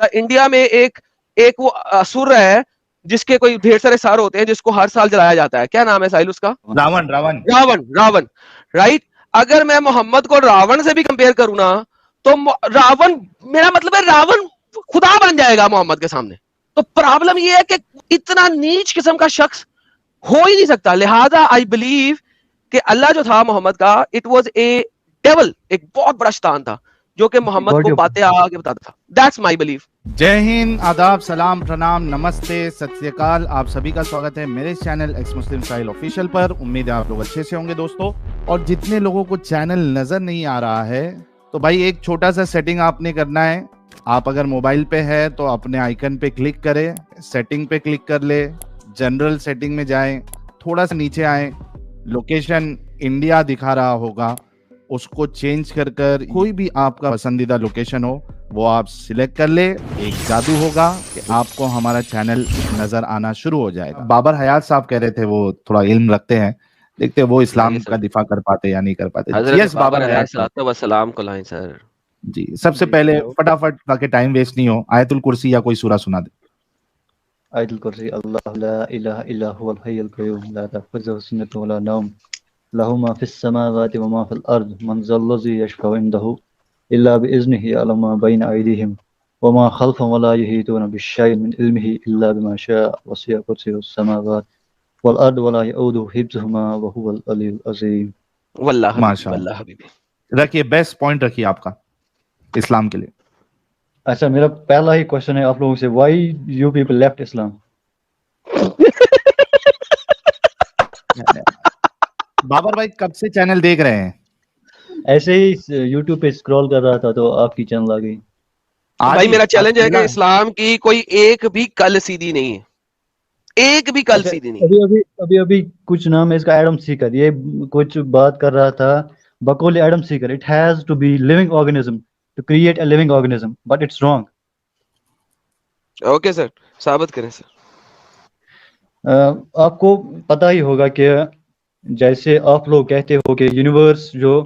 India میں ایک وہ سر ہے جس کے کوئی ڈھیر سارے سر ہوتے ہیں جس کو ہر سال جلایا جاتا ہے. کیا نام ہے ساحل اس کا؟ راون. رائٹ. اگر میں محمد کو راون سے بھی کمپیئر کروں نا تو راون, میرا مطلب ہے راون خدا بن جائے گا محمد کے سامنے. تو پرابلم یہ ہے کہ اتنا نیچ قسم کا شخص ہو ہی نہیں سکتا. لہذا آئی بلیو کہ اللہ جو تھا محمد کا, اٹ واز اے ڈیول, ایک بہت بڑا شیطان تھا جو کہ محمد کو باتیں آگے بتاتا تھا. That's my belief. جے ہند, آداب, سلام, پرنام, نمستے, ست سری اکال. آپ سبھی کا سواگت ہے میرے چینل ایکس مسلم ساحل آفیشیل پر. امید ہے آپ لوگ اچھے سے ہوں گے دوستو. اور جتنے لوگوں کو چینل نظر نہیں آ رہا ہے تو بھائی ایک چھوٹا سا سیٹنگ آپ نے کرنا ہے. آپ اگر موبائل پہ ہے تو اپنے آئیکن پہ کلک کریں, سیٹنگ پہ کلک کر لے, جنرل سیٹنگ میں جائیں, تھوڑا سا نیچے آئیں, لوکیشن انڈیا دکھا رہا ہوگا, اس کو چینج کر کوئی بھی آپ کا پسندیدہ لوکیشن ہو وہ آپ سلیکٹ کر لے. ایک جادو ہوگا کہ آپ کو ہمارا چینل نظر آنا شروع ہو جائے گا. بابر حیات صاحب کہہ رہے تھے وہ تھوڑا علم رکھتے ہیں, دیکھتے وہ اسلام کا دفاع کر پاتے یا نہیں کر پاتے. حضرت بابر حیات السلام کو لائیں سر. جی, سب سے پہلے فٹافٹ تاکہ ٹائم ویسٹ نہیں ہو, آیت الکرسی یا کوئی سورہ سنا دے. آیت الکرسی. اللہ لا الہ الا هو الحی القیوم لا تأخذہ سنۃ ولا نوم له ما في السماوات وما في الارض من ذا الذي يشفع عنده الا باذنه يعلم ما بين ايديهم وما خلفهم ولا يحيطون بشيء من علمه الا بما شاء وسع كرسيه السماوات والارض ولا يؤوده حفظهما وهو العلی العظیم. واللہ ماشاء واللہ اللہ. حبیبی. رکھیے بیسٹ پوائنٹ رکھیے آپ کا اسلام کے لیے. اچھا, میرا پہلا ہی کوشچن ہے آپ لوگوں سے, وائی یو پیپل لیفٹ اسلام؟ بابر بھائی کب سے چینل دیکھ رہے ہیں؟ ایسے ہی یوٹیوب پہ اسکرول کر رہا تھا تو آپ کی چینل آ گئی. بھائی میرا چیلنج ہے کہ اسلام کی کوئی ایک بھی کل سیدھی نہیں ہے, ایک بھی کل سیدھی نہیں. ابھی کچھ نام ہے اس کا, ایڈم سیکر. یہ کچھ بات کر رہا تھا بقول Adam Seeker, it has to be living organism to create a living organism, but it's wrong. Okay sir, ثابت کریں سر. آپ کو پتہ ہی ہوگا کہ جیسے آپ لوگ کہتے ہو کہ یونیورس جو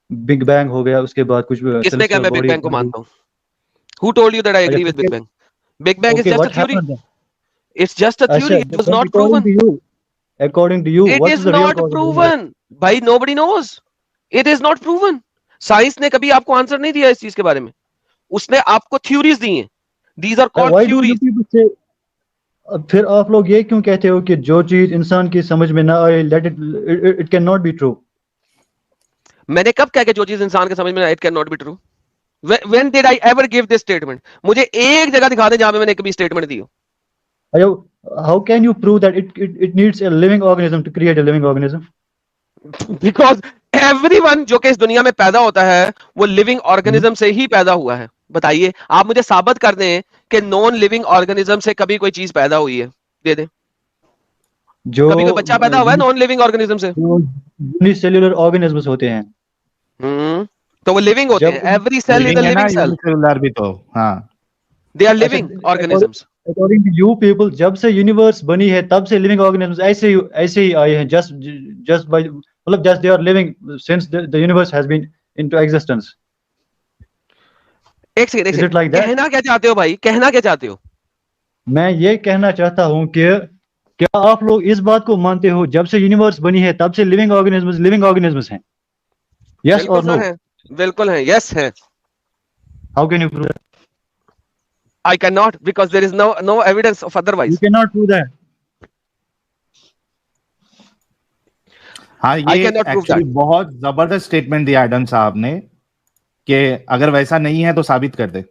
بگ بینگ ہو گیا اس کے بعد کچھ کس نے کہا میں بگ بینگ کو مانتا ہوں؟ Who told you that I agree with Big Bang? Big Bang is just a theory. It's just a theory. It was not proven. According to you, it is not proven. Bhai, nobody knows. It is not proven. Science نے کبھی آپ کو answer نہیں دیا اس چیز کے بارے میں. اس نے آپ کو تھیوریز دی ہیں. These are called theories. پھر آپ لوگ یہ کیوں کہتے ہو کہ جو چیز انسان کی سمجھ میں نہ آئے let it cannot be true؟ میں نے کب کہا کہ جو چیز انسان کے سمجھ میں آئے it cannot be true? When did I ever give this statement? مجھے ایک جگہ دکھا دیں جہاں میں نے کبھی statement the who. How can you prove that it needs a living organism to create a living organism? Because everyone جو کہ اس دنیا میں پیدا ہوتا ہے وہ لیونگ آرگنزم سے ہی پیدا ہوا ہے. بتائیے آپ مجھے ثابت کر دیں کہ نان لیونگ آرگنزم سے کبھی کوئی چیز پیدا ہوئی ہے, دے دیں. کبھی کوئی بچہ پیدا ہوا ہے نان لیونگ آرگنزم سے؟ یونی سیلولر آرگنزمز ہوتے ہیں تو وہ لیونگ ہوتے ہیں. Every cell is a living cell. Cellular بھی تو ہاں, they are living organisms. According to you people, جب سے یونیورس بنی ہے تب سے لیونگ آرگنزمز ایسے ہی آئے ہیں, just by مطلب just they are living since the universe has been into existence. ایک سیکنڈ, کہنا کیا چاہتے ہو بھائی, کہنا کیا چاہتے ہو؟ میں یہ کہنا چاہتا ہوں کہ کیا آپ لوگ اس بات کو مانتے ہو جب سے یونیورس بنی ہے تب سے لیونگ آرگنزمز ہیں؟ یس اور نو؟ بالکل ہیں, یس ہے. How can you prove that? I cannot, because there is no evidence of otherwise. You cannot prove that. ہاں, یہ ایکچولی بہت زبردست اسٹیٹمنٹ دیا ایڈم صاحب نے کہ اگر ویسا نہیں ہے تو ثابت کر دے.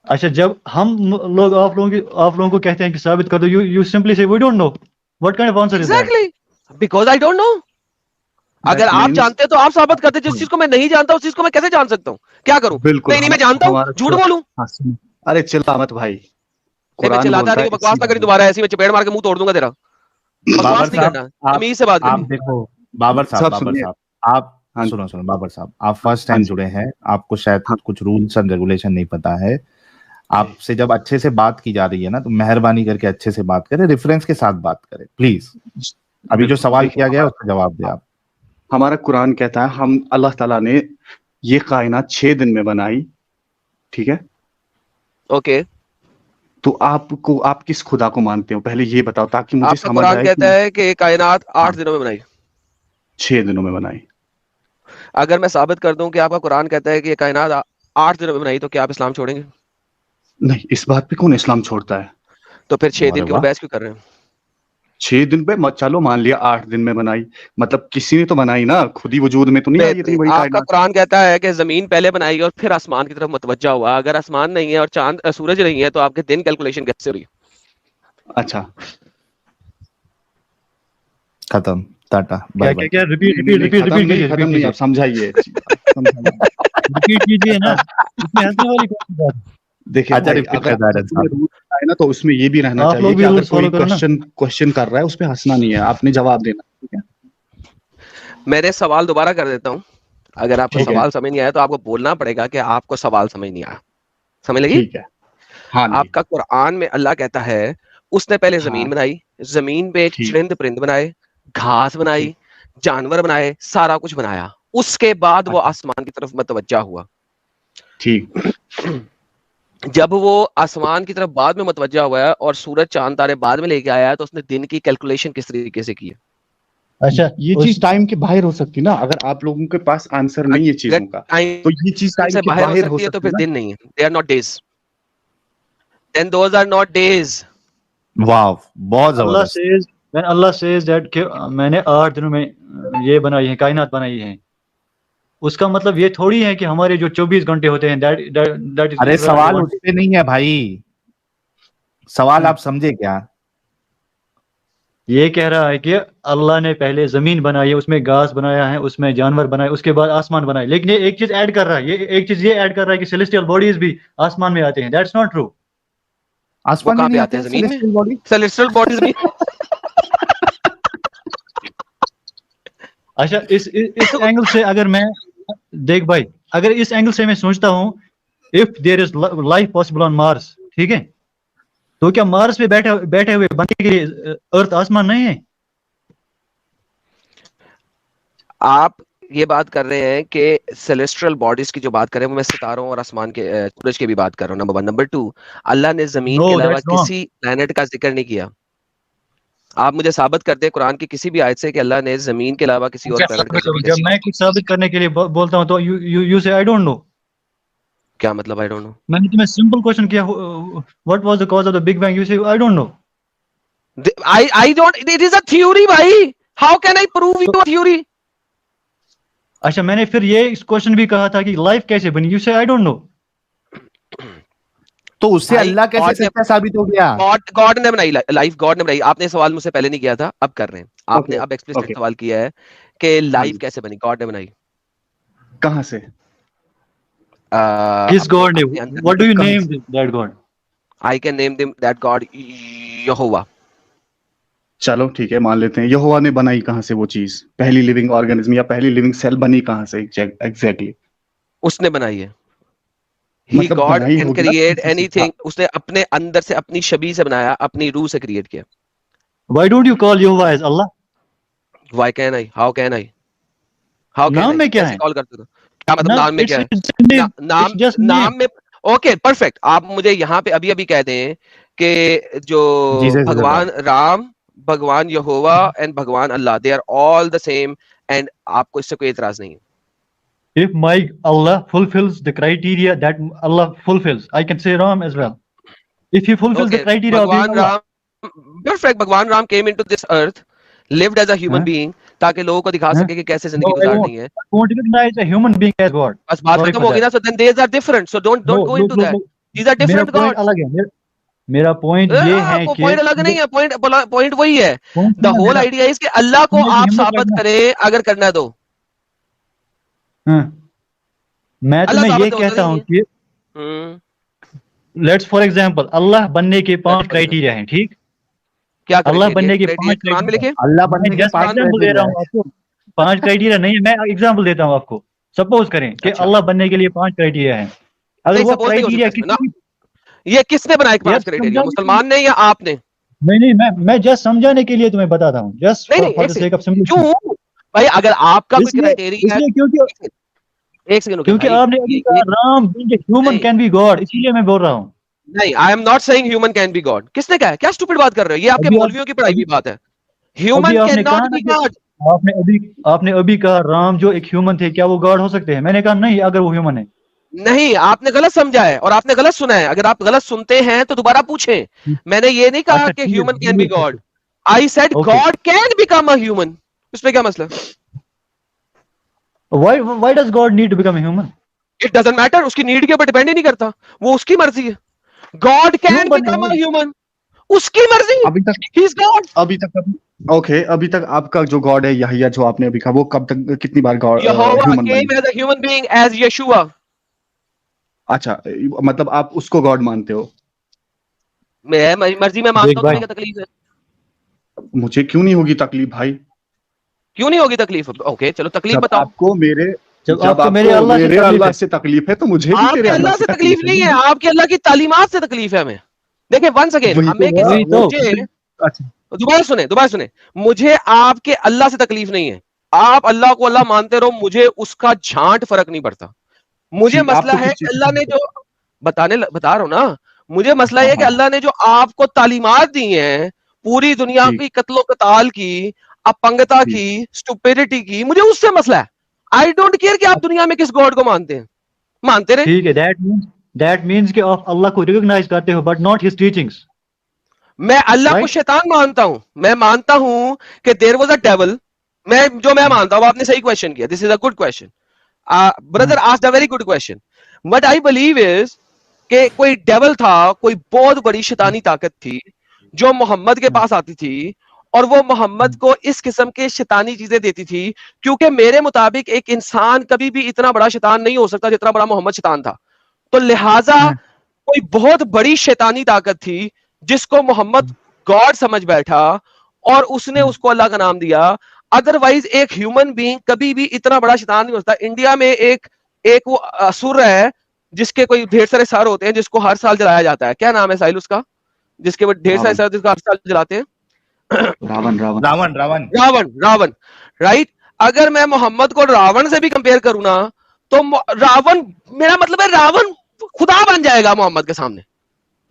اچھا, جب ہم لوگ آپ لوگوں کو کہتے ہیں کہ ثابت کر دو, you simply say we don't know. What kind of answer is that? Exactly, because I don't know. اگر آپ جانتے تو آپ ثابت کرتے. جس چیز کو میں نہیں جانتا اس چیز کو میں کیسے جان سکتا ہوں؟ کیا کروں؟ نہیں میں جانتا ہوں, جھوٹ بولوں؟ ارے چلا مت بھائی, میں چلاتا نہیں, بکواس نہ کری دوبارہ, ایسی میں چپیڑ مار کے منہ توڑ دوں گا تیرا. بکواس نہیں کرنا, تمیز سے بات کرنی. دیکھو بابر صاحب آپ سنو بابر صاحب, آپ فرسٹ ٹائم جڑے ہیں, آپ کو شاید کچھ رولس اینڈ ریگولیشن نہیں پتا ہے. آپ سے جب اچھے سے بات کی جا رہی ہے نا تو مہربانی کر کے اچھے سے بات کریں, ریفرنس کے ساتھ بات کریں پلیز. ابھی جو سوال کیا گیا اس کا جواب دیں آپ. ہمارا قرآن کہتا ہے اللہ تعالیٰ نے یہ کائنات 6 دن میں بنائی, ٹھیک ہے, ओके, तो आपको, आप किस खुदा को मानते हो पहले ये बताओ, ताकि मुझे आपका समझ कुरान आए कहता कि है कि ये कायनात 8 दिनों में बनाई। 6 दिनों में बनाई। अगर मैं साबित कर दूं कि आपका कुरान कहता है कि ये कायनात 8 दिनों में बनाई, तो क्या आप इस्लाम छोड़ेंगे? नहीं, इस बात पे कौन इस्लाम छोड़ता है? तो फिर 6 अरे दिन के वाह। ऊपर बहस क्यों कर रहे हैं? 6 दिन पे चलो मान लिया 8 दिन में बनाई, मतलब किसी ने तो बनाई ना, खुद ही वजूद में तो नहीं आई इतनी बेहतरीन। बड़ी आपका कायनात। कुरान कहता है कि जमीन पहले बनाई और फिर आसमान की तरफ मुतवज्जा हुआ। अगर आसमान नहीं है और चांद सूरज नहीं है, तो आपके दिन कैलकुलेशन कैसे हो रही है? अच्छा, खत्म, टाटा, क्या बाय क्या बाय। क्या रिपीट नहीं, रिपीट नहीं, रिपीट खत्म रिपीट नहीं, कीजिए, खत्म रिपीट नहीं, आप कीजिए, समझाइए, आप समझाइए। रिपीट कीजिए ना, इसमें हंसने वाली कौन सी बात है? देखिए अच्छा, भाई, रिपीट अगर करना है आपने रूल बनाए ना, तो उसमें ये भी रहना आप चाहिए लोग कि भी अगर रूल्स कोई फॉलो करो ना। क्वेश्चन कर रहा है, उस पे हंसना नहीं है, आपने जवाब देना, ठीक है? मैंने सवाल दोबारा कर देता हूं। अगर आपको ठीक है, सवाल समझ नहीं आया, तो आपको बोलना पड़ेगा कि आपको सवाल समझ नहीं आया। समझ लगी? ठीक है। हाँ जी, आपका कुरान में अल्लाह कहता है उसने पहले जमीन हाँ, बनाई, जमीन पे ठीक, चरिंद परिंद बनाए, घास बनाई, ठीक, जानवर बनाए, सारा कुछ बनाया। उसके बाद वो अच्छा, आसमान की तरफ मुतवज्जा हुआ। ठीक, जब वो आसमान की तरफ बाद में मुतवज्जा हुआ है और सूरज चांद तारे बाद में लेके आया है, तो उसने दिन की कैलकुलेशन किस तरीके से की है? अच्छा, ये चीज टाइम के बाहर हो सकती है ना, अगर आप लोगों के पास आंसर नहीं है अगर चीजों का, टाइम तो ये चीज टाइम से के बाहर हो बाहर हो सकती है, तो सकती है फिर ना। दिन नहीं है। They are not days, then those are not days. वाह, बहुत अल्लाह जबरदस्त। Says when Allah says that कि मैंने 8 दिनों में ये बनाई है, कायनात बनाई है, उसका मतलब ये थोड़ी है कि हमारे जो 24 घंटे होते हैं दैट इज अरे इक्वल सवाल टू उस पे नहीं है भाई, सवाल आप समझे क्या? ये कह रहा है कि अल्लाह ने पहले जमीन बनाई है, उसमें घास बनाया है, उसमें जानवर बनाए, उसके बाद आसमान बनाए। लेकिन ये एक चीज ऐड कर रहा है, ये एक चीज ये ऐड कर रहा है कि सेलेस्टियल बॉडीज भी आसमान में आते हैं। That's not true. वो आसमान में कहाँ पे नहीं आते आते हैं? हैं जमीन में। Celestial body? सेलेस्टियल बॉडीज भी अच्छा, इस एंगल से अगर मैं देख भाई, अगर इस एंगल से मैं सोचता हूँ, if there is life possible on Mars, ठीक है, तो क्या मार्स पे बैठे बैठे हुए बंदे के लिए अर्थ आसमान नहीं है? आप ये बात कर रहे हैं कि सेलेस्ट्रियल बॉडीज की जो बात कर रहे हैं, वो मैं सितारों और आसमान के सूरज की भी बात कर रहा हूँ। नंबर 1। नंबर 2, अल्लाह ने जमीन नो, के अलावा दैट्स रॉन्ग। किसी प्लेनेट का जिक्र नहीं किया। आप मुझे साबित कर दे कुरान की किसी भी आयत से कि अल्लाह ने जमीन के अलावा किसी और प्लेनेट का जिक्र जब मैं कुछ साबित करने के लिए बोलता हूँ, तो you say I don't know. क्या मतलब? I don't know. मैंने तुम्हें सिंपल क्वेश्चन किया, what was the cause of the big bang, you say I don't know. I don't, it is a theory भाई, how can I prove your theory? अच्छा, मैंने फिर ये इस क्वेश्चन भी कहा था कि लाइफ कैसे बनी, you say I don't no. तो उससे भाई, अल्लाह कैसे सच्चा साबित हो गया? गॉड ने बनाई लाइफ, गॉड ने बनाई। आपने सवाल मुझसे पहले नहीं किया था, अब कर रहे हैं। आपने ओके, अब एक्सप्लिसिट ओके, सवाल किया है कि हाँ लाइफ जी, कैसे बनी, गॉड ने बनाई। कहाँ से? किस गॉड ने? अपने अंदर। व्हाट डू यू कहाँ नेम से? That God? I can name them that God, Jehovah. चलो ठीक है, मान लेते हैं। यहोवा ने बनाई कहाँ से वो चीज? पहली लिविंग ऑर्गेनिज्म या पहली लिविंग सेल बनी कहाँ से एग्जैक्टली? उसने बनाई है। ही मतलब गॉड बनाई कैन होगी ना क्रिएट किसी से। एनीथिंग। उसने अपने अंदर से अपनी छवि से बनाया, अपनी रूह से क्रिएट किया। Why don't you call Jehovah as Allah? Why can I, how can I, how can नाम आई, में क्या कैसे है? कॉल कर सकते हो? क्या मतलब नाम में इट्स क्या है? इट्स जस्ट नाम नेम। में। Okay, perfect. आप मुझे यहाँ पे अभी अभी कह दें कि जो जीसस इज भगवान राम, भगवान यहोवा एंड भगवान Allah, they are all the same, and आपको इससे कोई इतराज नहीं है। If my Allah fulfills the criteria that Allah fulfills, I can say Ram as well. If he fulfills the Okay, criteria of being भगवान Allah, Ram, perfect, भगवान Ram came into this earth, lived as a human huh? being, ताकि लोगों को दिखा Huh? सके कि कैसे No, जिंदगी I गुजारनी है। won't recognize a human being as God. बस बात Sorry खत्म for होगी that. ना? So then these are different, so don't No, go look, into look, that. look. These are मेरा different point gods. अलग है। मेरा point ये है आपको कि पॉइंट अलग नहीं है, पॉइंट वही है। point द होल मेरा आइडिया इज कि अल्लाह को सुनने की आप हिम्मत साबित रखना। करें, अगर करना है तो। हाँ, मैं अल्लाह तुम्हें ये साबित कहता हूँ कि हम्म, लेट्स फॉर एग्जांपल, अल्लाह बनने के 5 let's क्राइटेरिया हैं, ठीक? क्या अल्लाह क्राइटेरिया? बनने के 5 कुरान में क्राइटेरिया। लिखे? अल्लाह मैं बनने के जस्ट 5 एग्जांपल दे क्राइटेरिया रहा हूँ है। आपको। 5 क्राइटेरिया नहीं है, मैं एग्जांपल देता हूँ आपको। सपोज करें कि अच्छा, अल्लाह बनने के लिए 5 क्राइटेरिया हैं। अगर नहीं वो सपोज नहीं हो क्राइटेरिया सकता इसमें ना। किसी ये किसने बनाए यार 5 क्राइटेरिया? समझाने के लिए, मुसलमान ने या आपने? नहीं, मैं जस्ट समझाने के लिए तुम्हें बताता हूँ, जस्ट नहीं नहीं, फॉर एक the sake of second. Simplicity. क्यों भाई? अगर आपका कोई इसलिए क्राइटेरिया है, इसलिए एक सेकंड, ओके क्योंकि भाई, आपने अभी कहा राम बीइंग ए ह्यूमन नहीं कैन बी गॉड, इसीलिए मैं बोल रहा हूँ। नहीं, I am not saying human can be God. किसने कहा है? क्या स्टूपिड बात कर रहे हो? ये आपके मौलवियों की पढ़ाई की बात है. Human can not be God. आपने अभी कहा राम जो एक ह्यूमन थे, क्या वो गॉड हो सकते हैं? मैंने कहा नहीं, अगर वो ह्यूमन है. नहीं, आपने गलत समझा है और आपने गलत सुना है. अगर आप गलत सुनते हैं तो दोबारा पूछें. मैंने ये नहीं कहा कि human can be God. I said God can become a human. इसमें क्या मसला? Why does God need to become a human? It doesn't matter. उसकी नीड के ऊपर डिपेंड ही नहीं करता. वो उसकी मर्जी है. God can become a human. उसकी मर्जी. अभी तक ही इज गॉड. अभी तक आपका जो गॉड है यहिया जो आपने अभी कहा, वो कब तक कितनी बार God Jehovah came as a human being as Yeshua. अच्छा, मतलब आप उसको गॉड मानते हो? मैं मर्जी में मानता हूं. क्या तकलीफ है? मुझे क्यों नहीं होगी तकलीफ भाई? क्यों नहीं होगी तकलीफ? ओके चलो तकलीफ बताओ. आपको मेरे मेरे अल्लाह से तकलीफ है तो मुझे भी तेरे अल्लाह से तकलीफ नहीं है. आपके अल्लाह की तालीमात से तकलीफ है हमें. देखिए वंस अगेन, हमें दोबारा सुने. मुझे आपके अल्लाह से तकलीफ नहीं है. आप अल्लाह को अल्लाह मानते रहो, मुझे उसका झांट फर्क नहीं पड़ता. मुझे मसला है कि अल्लाह ने जो बता रहा हूं ना, मुझे मसला है कि अल्लाह ने जो आपको तालीमात दी हैं पूरी दुनिया की कत्लो कताल की, अपंगता की, स्टुपिडिटी की, मुझे उससे मसला है. आई डोंट केयर कि आप दुनिया में किस गॉड को मानते हैं. मानते रहे. ठीक है. दैट मींस कि आप अल्लाह को रिकॉग्नाइज करते हो बट नॉट हिज टीचिंग्स. मैं अल्लाह को शैतान मानता हूं. मैं मानता हूं कि देयर वाज अ डेविल. मैं मानता हूं. आपने सही क्वेश्चन किया. This is a good question. Brother asked a very good question. What I believe is कि कोई डेविल था, कोई बहुत बड़ी शैतानी ताकत थी जो मोहम्मद के पास आती थी और वो मोहम्मद को इस किस्म के शैतानी चीजें देती थी. क्योंकि मेरे मुताबिक एक इंसान कभी भी इतना बड़ा शैतान नहीं हो सकता जितना बड़ा मोहम्मद शैतान था. तो लिहाजा कोई बहुत बड़ी शैतानी ताकत थी जिसको मोहम्मद गॉड समझ बैठा और उसने उसको अल्लाह का नाम दिया. अदरवाइज एक ह्यूमन बीइंग कभी भी इतना बड़ा शैतान नहीं हो सकता. इंडिया में एक वो असुर है जिसके कोई ढेर सारे सर होते हैं, जिसको हर साल जलाया जाता है. क्या नाम है साहिल उसका, जिसके वो ढेर सारे सर जिसको हर साल जलाते हैं? रावण. राइट. अगर मैं मोहम्मद को रावण से भी कंपेयर करूं ना, तो रावण, मेरा मतलब है रावण खुदा बन जाएगा मोहम्मद के सामने.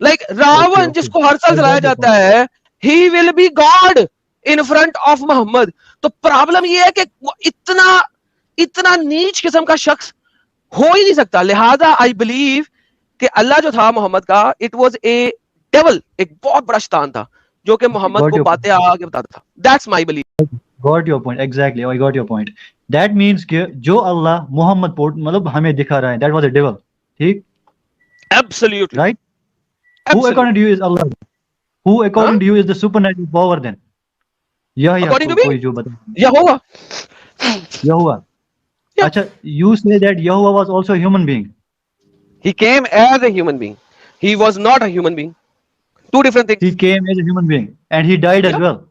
लाइक रावण जिसको हर साल जलाया जाता है, he will be God in front of Muhammad. तो प्रॉब्लम ये है कि वो इतना नीच किस्म का शख्स हो ही नहीं सकता. लिहाजा आई बिलीव कि अल्लाह जो था मोहम्मद का, इट वाज ए डेविल, एक बहुत बड़ा शैतान था जो कि मोहम्मद को बातें आगे बताता था. That's my believe. Got your point. Exactly, I got your point. That means कि जो अल्लाह मोहम्मद मतलब हमें दिखा रहा है, दैट वाज अ डेविल. ठीक? Absolutely right. Who according to you is Allah? Who according to you is the supernatural power then? According to me? कोई जो बता. Yahuwah. अच्छा, you say that Yahuwah was also a human being. He came as a human being. He was not a human being. Two different things. He came as a human being and he died as well.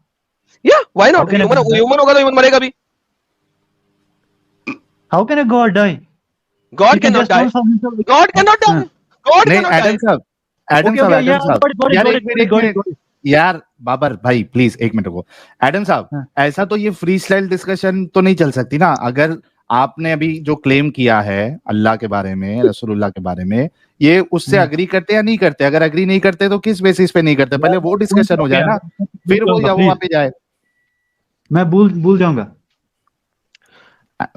Yeah, why not? Human होगा तो human मरेगा भी. How can a God die? God cannot die. God cannot die. God cannot die. Adam साहब यार, बाबर भाई please एक minute रुको. Adam साहब, ऐसा तो ये फ्री स्टाइल डिस्कशन तो नहीं चल सकती ना. अगर आपने अभी जो क्लेम किया है अल्लाह के बारे में, रसूलुल्लाह के बारे में, ये उससे अग्री करते या नहीं करते? अगर अग्री नहीं करते तो किस बेसिस पे नहीं करते? पहले वो डिस्कशन हो जाए ना, फिर वो वहां पे जाए. मैं भूल जाऊंगा.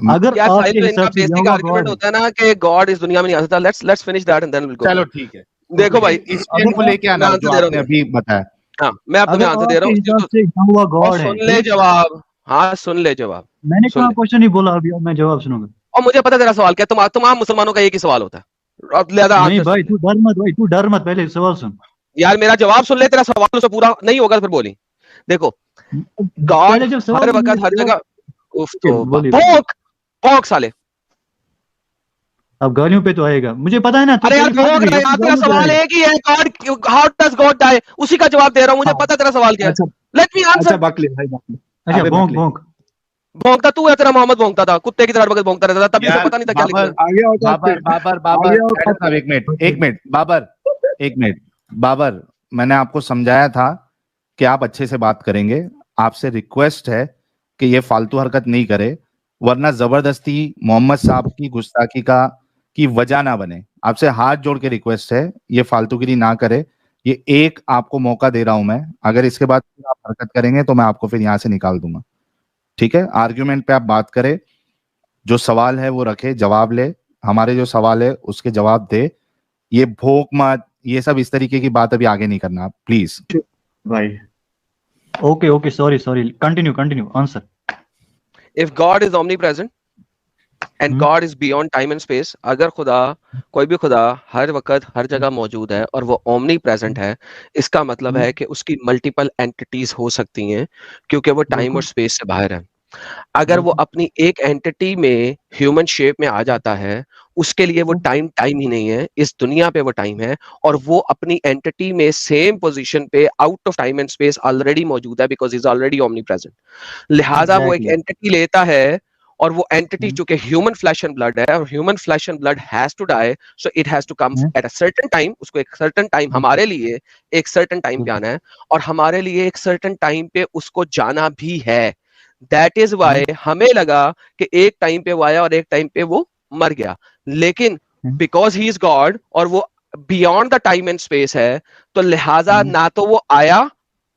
अगर इनका बेसिक आर्गुमेंट होता है ना कि गॉड इस दुनिया में नहीं आ सकता. Let's finish that and then will go. चलो ठीक है. देखो भाई, इस पॉइंट को लेके आना जो आपने अभी बताया. हाँ, मैं आपको आंसर दे रहा हूँ. सुन ले जवाब. हाँ, सुन ले जवाब. मैंने कहा क्वेश्चन नहीं बोला अभी, मैं जवाब सुनूंगा. और मुझे पता तेरा सवाल क्या है. तमाम मुसलमानों का एक ही सवाल होता है. नहीं भाई, तू डर मत, पहले सवाल सुन. यार मेरा जवाब सुन ले. तेरा सवाल उससे पूरा नहीं होगा तो फिर बोली. देखो, गॉड हर वक्त हर जगह भौंक साले. अब गालियों पे तो आएगा, मुझे पता है ना. अरे यार तेरा सवाल एक ही है, God, how does God die? उसी का जवाब दे रहा हूं. मुझे पता तेरा सवाल क्या है. Let me answer. अच्छा, भौंकता तू है. तेरा मोहम्मद भौंकता था, कुत्ते की तरह बगल भौंकता रहता था. तभी उसे पता नहीं था क्या लिखना है. बाबर, मैंने आपको समझाया था कि आप अच्छे से बात करेंगे. आपसे रिक्वेस्ट है कि ये फालतू हरकत नहीं करे, वरना जबरदस्ती मोहम्मद साहब की गुस्ताखी की वजह ना बने. آپ سے ہاتھ جوڑ کے ریکویسٹ ہے یہ فالتوگیری نہ کرے. یہ ایک آپ کو موقع دے رہا ہوں میں, اگر اس کے بعد آپ حرکت کریں گے تو میں آپ کو پھر یہاں سے نکال دوں گا, ٹھیک ہے؟ آرگیومنٹ پہ آپ بات کریں, جو سوال ہے وہ رکھے, جواب لے, ہمارے جو سوال ہے اس کے جواب دے. یہ بھوک مت, یہ سب اس طریقے کی بات ابھی آگے نہیں کرنا آپ پلیز. بھائی okay sorry continue answer. If God is omnipresent and God is beyond time and space, اگر خدا کوئی بھی خدا ہر وقت ہر جگہ موجود ہے اور وہ اومنی پریزنٹ ہے, اس کا مطلب ہے کہ اس کی ملٹیپل اینٹیز ہو سکتی ہیں کیونکہ وہ ٹائم اور اسپیس سے باہر ہے. اگر وہ اپنی ایک اینٹی میں ہیومن شیپ میں آ جاتا ہے, اس کے لیے وہ ٹائم ہی نہیں ہے, اس دنیا پہ وہ ٹائم ہے, اور وہ اپنی اینٹی میں سیم پوزیشن پہ out of time and space already موجود ہے because is already omni present. لہٰذا وہ ایک اینٹی لیتا ہے اور وہ اینٹی چونکہ ہیومن فلیش اینڈ بلڈ ہے اور human flesh and blood has to die, so it has to come at a certain time. اس کو ایک سرٹن ٹائم, ہمارے لیے ایک سرٹن ٹائم پہ آنا ہے اور ہمارے لیے ایک سرٹن ٹائم پہ اس کو جانا بھی ہے. دیٹ از وائی ہمیں لگا کہ ایک ٹائم پہ وہ آیا اور ایک ٹائم پہ وہ مر گیا, لیکن بیکاز ہی از گاڈ اور وہ beyond the time and space ہے, تو لہٰذا نہ تو وہ آیا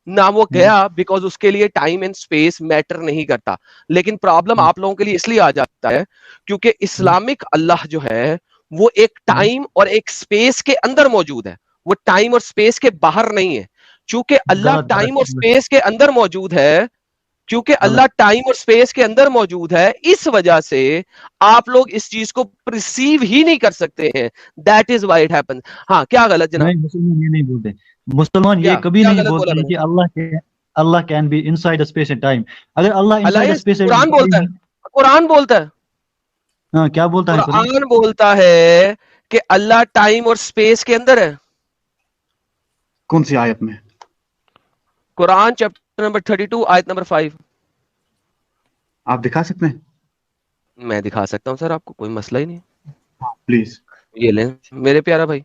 نہ وہ گیا, بیکاز اس کے لیے ٹائم اینڈ اسپیس میٹر نہیں کرتا. لیکن پرابلم آپ لوگوں کے لیے اس لیے آ جاتا ہے کیونکہ اسلامک اللہ جو ہے وہ ایک ٹائم اور ایک اسپیس کے اندر موجود ہے, وہ ٹائم اور اسپیس کے باہر نہیں ہے. چونکہ اللہ ٹائم اور اسپیس کے اندر موجود ہے, کیونکہ اللہ ٹائم اور اسپیس کے اندر موجود ہے, اس وجہ سے آپ لوگ اس چیز کو پرسیو ہی نہیں کر سکتے ہیں. That is why it happens. ہاں کیا غلط جناب؟ مسلمان یہ نہیں بولتے, مسلمان یہ کبھی نہیں بولتے کہ Allah can be inside space and time. اگر اللہ انسائڈ اسپیس قرآن بولتا ہے, قرآن بولتا ہے, ہاں کیا بولتا ہے قرآن بولتا ہے کہ اللہ ٹائم اور اسپیس کے اندر ہے. کون سی آیت میں؟ قرآن چیپٹر نمبر 32 آیت نمبر 5. آپ دکھا سکتے ہیں؟ میں دکھا سکتا ہوں سر, آپ کو کوئی مسئلہ ہی نہیں, پلیز. یہ لیں میرے پیارا بھائی.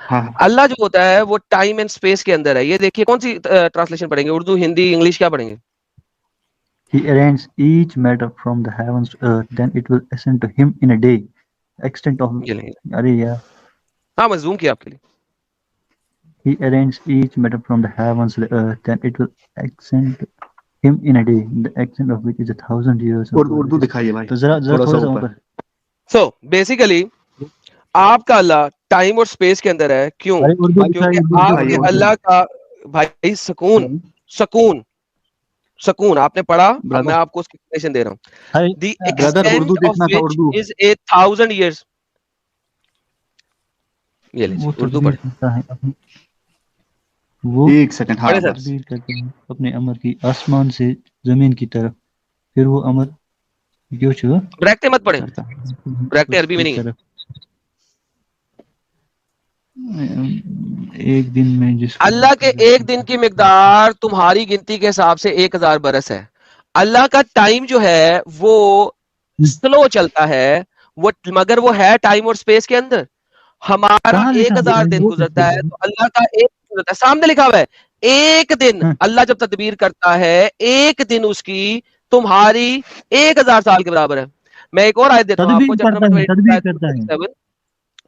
ہاں اللہ جو ہوتا ہے وہ ٹائم اینڈ اسپیس کے اندر ہے. یہ دیکھیے کون سی ٹرانسلیشن پڑھیں گے, اردو, ہندی, انگلش, کیا پڑھیں گے؟ He arranges each matter from the heavens to earth, then it will ascend to him in a day. Extent of ارے یار, ہاں میں زوم کیا آپ کے لیے. He arranges each matter from the heavens to the earth, then it will ascend to him in a day, the extent of which is 1,000 years. Urdu دکھائیے بھائی, تو ذرا تھوڑا سا اوپر. سو بیسیکلی آپ کا اللہ ٹائم اور اسپیس کے اندر ہے. کیوں؟ کیونکہ آپ کے اللہ کا بھائی سکون سکون سکون آپ نے پڑھا, میں آپ کو اس کی ایکسپلینیشن دے رہا ہوں. The extent of which is 1,000 years. یہ لیں اردو پڑھیں. وہ ایک سیکنڈ ہاں تدبیر کرتے ہیں اپنے امر کی آسمان سے زمین کی طرف, پھر وہ امر کیوں چھو بریکٹیں مت پڑھیں, بریکٹیں عربی میں نہیں ہے. ایک دن میں جس اللہ کے ایک دن کی مقدار تمہاری گنتی کے حساب سے 1,000 برس ہے. اللہ کا ٹائم جو ہے وہ سلو چلتا ہے, وہ مگر وہ ہے ٹائم اور اسپیس کے اندر. ہمارا 1,000 دن گزرتا ہے تو اللہ کا ایک گزرتا ہے. سامنے لکھا ہوا ہے ایک دن. اللہ جب تدبیر کرتا ہے ایک دن اس کی تمہاری 1,000 سال کے برابر ہے. میں ایک اور آیت دیتا ہوں آپ کو, چیپٹر نمبر 27.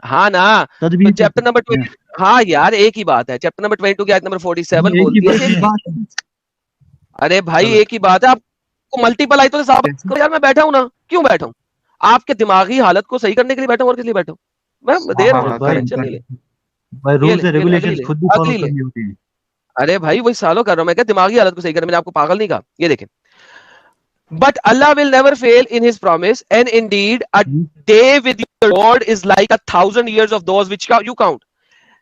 ہاں نا, چیپٹر نمبر 20. ہاں یار ایک ہی بات ہے, چیپٹر نمبر 22 کی آیت نمبر 47 بولتی ہے. ارے بھائی ایک ہی بات ہے, آپ کو ملٹیپل آیتوں سے ثابت کرو. یار میں بیٹھا ہوں نا, کیوں بیٹھا ہوں؟ آپ کے دماغی حالت کو صحیح کرنے کے لیے بیٹھا ہوں, اور کس لیے بیٹھا ہوں؟ میں دے رہا ہوں. ارے بھائی وہی سالوں کر رہا ہوں میں, کیا دماغی حالت کو صحیح کرنا, میں نے آپ کو پاگل نہیں کہا. یہ دیکھیں, but Allah will never fail in his promise, and indeed a day with your Lord is like 1,000 years of those which you count.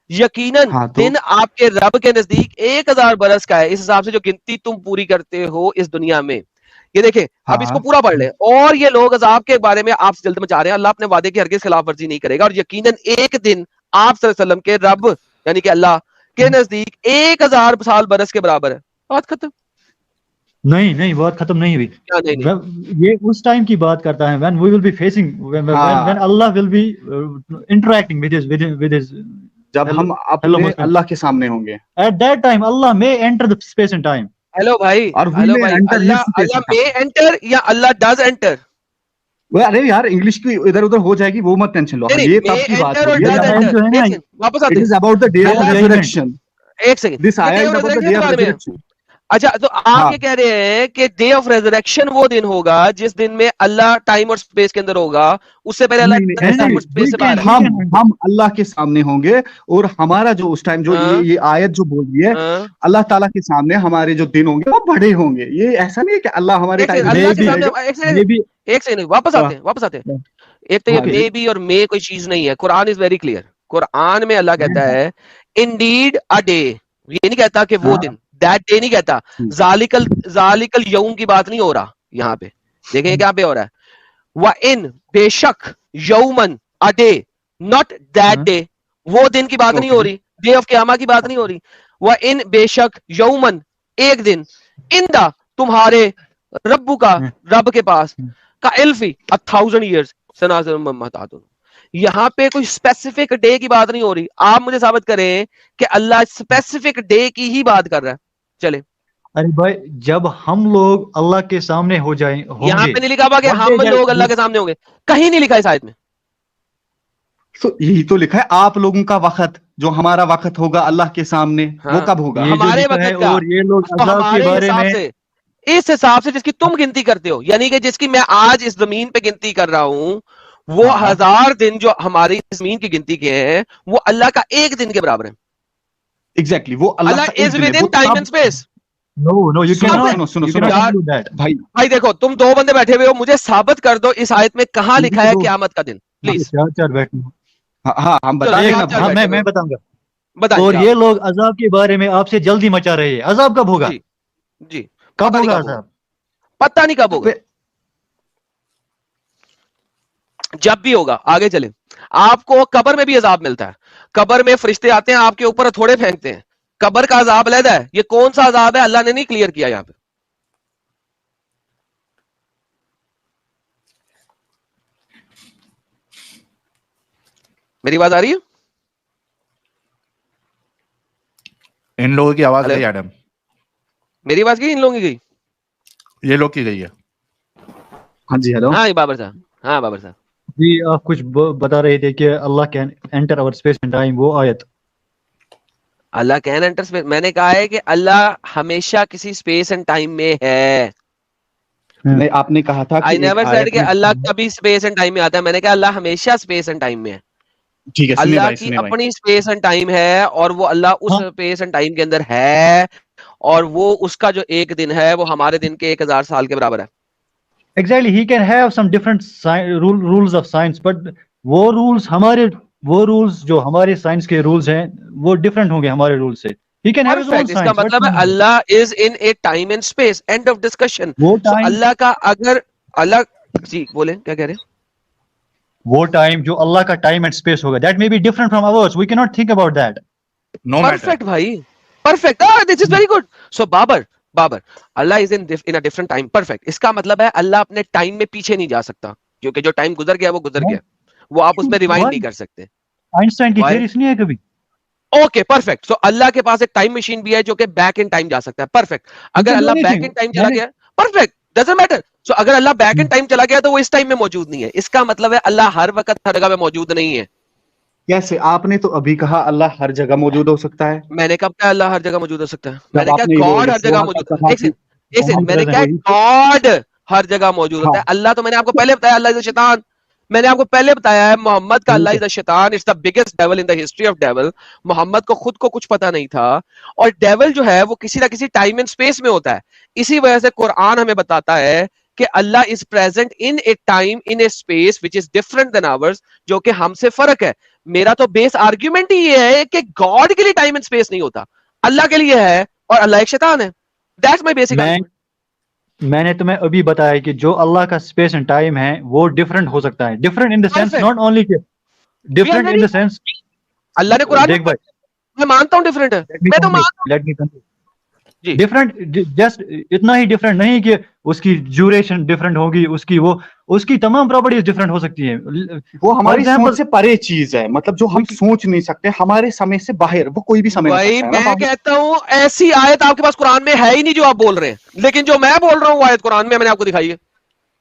یقیناً دن آپ کے رب کے نزدیک 1,000 برس کا ہے, اس حساب سے جو گنتی تم پوری کرتے ہو اس دنیا میں. یہ دیکھیں, اب اس کو پورا پڑھ لیں. اور یہ لوگ عذاب کے بارے میں آپ سے جلد مچا رہے ہیں, اللہ اپنے وعدے کی ہرگز خلاف ورزی نہیں کرے گا, اور یقیناً ایک دن آپ صلی اللہ علیہ وسلم کے رب یعنی کہ اللہ کے نزدیک 1,000 سال برس کے برابر ہے. بات ختم. نہیں بات ختم نہیں ہوئی. یہ اس ٹائم کی بات کرتا ہے when we will be facing when Allah will be interacting with his جب ہم اپنے اللہ کے سامنے ہوں گے. At that time Allah may enter the space and time. Hello بھائی, اللہ may enter یا اللہ does enter. अरे यार इंग्लिश की इधर उधर हो जाएगी, वो मत टेंशन लो, ये तब की बात है, वापस इट आते is about the day of resurrection, एक सेकंड, दिस आया is about the day of resurrection. अच्छा तो आप ये कह रहे हैं कि डे ऑफ रेजरेक्शन वो दिन होगा जिस दिन में अल्लाह टाइम और स्पेस के अंदर होगा, उससे पहले अल्लाह टाइम और स्पेस से बाहर है। हम अल्लाह के सामने होंगे और हमारा जो उस टाइम जो ये आयत जो बोल रही है, अल्लाह ताला के सामने हमारे जो दिन होंगे वो बड़े होंगे। ये ऐसा नहीं है कि अल्लाह हमारे टाइम एक सेकंड वापस आते हैं। एक तो ये मे भी और मे कोई चीज नहीं है, Quran is very clear. Quran में अल्लाह कहता है इंडीड अ डे, ये नहीं कहता कि वो दिन, दैट डे नहीं कहता, जालिकल यौम की बात नहीं हो रहा यहाँ पे। देखें क्या पे हो रहा है, व इन बेशक यौमन a day, not that day, वो दिन की बात नहीं हो रही, डे ऑफ क़यामा की बात नहीं हो रही। व इन बेशक यौमन एक दिन, इंदा तुम्हारे रब्बु का रब के पास, का इल्फी 1000 years सनाज़। यहाँ पे कोई स्पेसिफिक डे की बात नहीं हो रही। आप मुझे साबित करें कि अल्लाह स्पेसिफिक डे की ही बात कर रहा है। चले, अरे भाई जब हम लोग अल्लाह के सामने हो जाए होंगे, यहाँ पे नहीं लिखा हुआ कि हम लोग अल्लाह के सामने होंगे, कहीं नहीं लिखा इस आयत में। तो यही तो लिखा है, आप लोगों का वक्त, जो हमारा वक्त होगा अल्लाह के सामने, वो कब होगा? हमारे वक्त का, और ये लोग अज़ाब के बारे में इस हिसाब से जिसकी तुम गिनती करते हो, यानी कि जिसकी मैं आज इस जमीन पे गिनती कर रहा हूं, वो 1000 दिन जो हमारी जमीन की गिनती के हैं, वो अल्लाह का एक दिन के बराबर है। एग्जैक्टली, वो Allah is within time and space. No you can सुनो भाई देखो, तुम दो बंदे बैठे हुए हो, मुझे साबित कर दो इस आयत में कहां लिखा है क़यामत का दिन, प्लीज। चार बैठे, हाँ हम बताएंगे, मैं बताऊंगा। बताइए। और ये लोग अज़ाब के बारे में आपसे जल्दी मचा रहे हैं। अज़ाब कब होगा? जी कब होगा अज़ाब? पता नहीं कब होगा, जब भी होगा। आगे चले, आपको कब्र में भी अजाब मिलता है। कब्र में फरिश्ते आते हैं, आपके ऊपर थोड़े फेंकते हैं। कब्र का अजाब अलग है। ये कौन सा अजाब है अल्लाह ने नहीं क्लियर किया यहां पे। मेरी बात आ रही है? इन लोगों की आवाज गई एडम, मेरी आवाज गई, इन लोगों की गई, ये लोग की गई है। हाँ जी, हेलो। हाँ बाबर साहब, हाँ बाबर साहब जी, आप कुछ बता रहे थे कि Allah can enter our space and time, वो आयत। अल्लाह कैन एंटर स्पेस, मैंने कहा है कि अल्लाह हमेशा किसी स्पेस एंड टाइम में है। नहीं, आपने कहा था कि आई नेवर सेड कि अल्लाह कभी स्पेस एंड टाइम में आता है। मैंने कहा अल्लाह हमेशा स्पेस एंड टाइम में है। ठीक है, अल्लाह की अपनी स्पेस एंड टाइम है, और वो अल्लाह उस स्पेस एंड टाइम के अंदर है, और वो उसका जो एक दिन है वो हमारे दिन के 1000 साल के बराबर है। Exactly, he can have some different rules of science, but वो rules जो हमारे साइंस के rules हैं, वो different होंगे हमारे rules से। He can have his own science. इसका मतलब है अल्लाह is in a time and space. End of discussion. So अल्लाह का अगर अल्लाह जी बोले क्या कह रहे हैं? वो टाइम जो अल्लाह का टाइम एंड स्पेस होगा, that may be different from ours. We cannot think about that. No matter. Perfect भाई, perfect. This is very good. So Babar, Allah is in a different time. Perfect. इसका मतलब है अल्लाह अपने टाइम में पीछे नहीं जा सकता, क्योंकि जो टाइम गुजर गया वो गुजर गया, वो आप उसमें रिवाइंड नहीं कर सकते। आइंस्टाइन की थ्योरी सुनी है कभी? Okay perfect. सो अल्लाह के पास एक टाइम मशीन भी है जो कि बैक इन टाइम जा सकता है। परफेक्ट। अगर अल्लाह बैक इन टाइम चला गया, परफेक्ट, डजंट मैटर। सो अगर अल्लाह बैक इन टाइम चला गया तो वो इस टाइम में मौजूद नहीं है। इसका मतलब है अल्लाह हर वक्त हर जगह में मौजूद नहीं है। कैसे? आपने तो अभी कहा अल्लाह हर जगह मौजूद हो सकता है। मैंने कब कहा अल्लाह हर जगह मौजूद हो सकता है? मैंने कहा गॉड हर जगह मौजूद है। एक सेकंड, मैंने कहा गॉड हर जगह मौजूद होता है। अल्लाह तो मैंने आपको पहले बताया अल्लाह इज अ शैतान। मैंने आपको पहले बताया है मोहम्मद का अल्लाह is a shaitan, it's the biggest devil in the history of devil. Muhammad को खुद को कुछ पता नहीं था, और डेविल जो है वो किसी ना किसी टाइम एंड स्पेस में होता है। इसी वजह से कुरान हमें बताता है कि Allah is present in a time in a space which is different than ours, जो कि हमसे फर्क है। मेरा तो बेस आर्ग्यूमेंट ही ये है कि गॉड के लिए टाइम एंड स्पेस नहीं होता, अल्लाह के लिए है, और अल्लाह एक शैतान है। That's my basic argument. मैंने तुम्हें अभी बताया कि जो अल्लाह का स्पेस एंड टाइम है वो डिफरेंट हो सकता है। Different in the sense, not only different in the sense, Allah ने कुरान देख भाई, मैं मानता हूं डिफरेंट है, मैं तो मानता हूं। Let me continue. Different just इतना ही डिफरेंट नहीं कि उसकी ड्यूरेशन डिफरेंट होगी, उसकी तमाम प्रॉपर्टीज डिफरेंट हो सकती है। वो हमारी समझ से परे चीज है, मतलब जो हम सोच नहीं सकते, हमारे समय से बाहर, वो कोई भी समय भाई मैं कहता हूं ऐसी आयत आपके पास कुरान में है ही नहीं जो आप बोल रहे हैं, लेकिन जो मैं बोल रहा हूं आयत कुरान में मैंने आपको दिखाई है।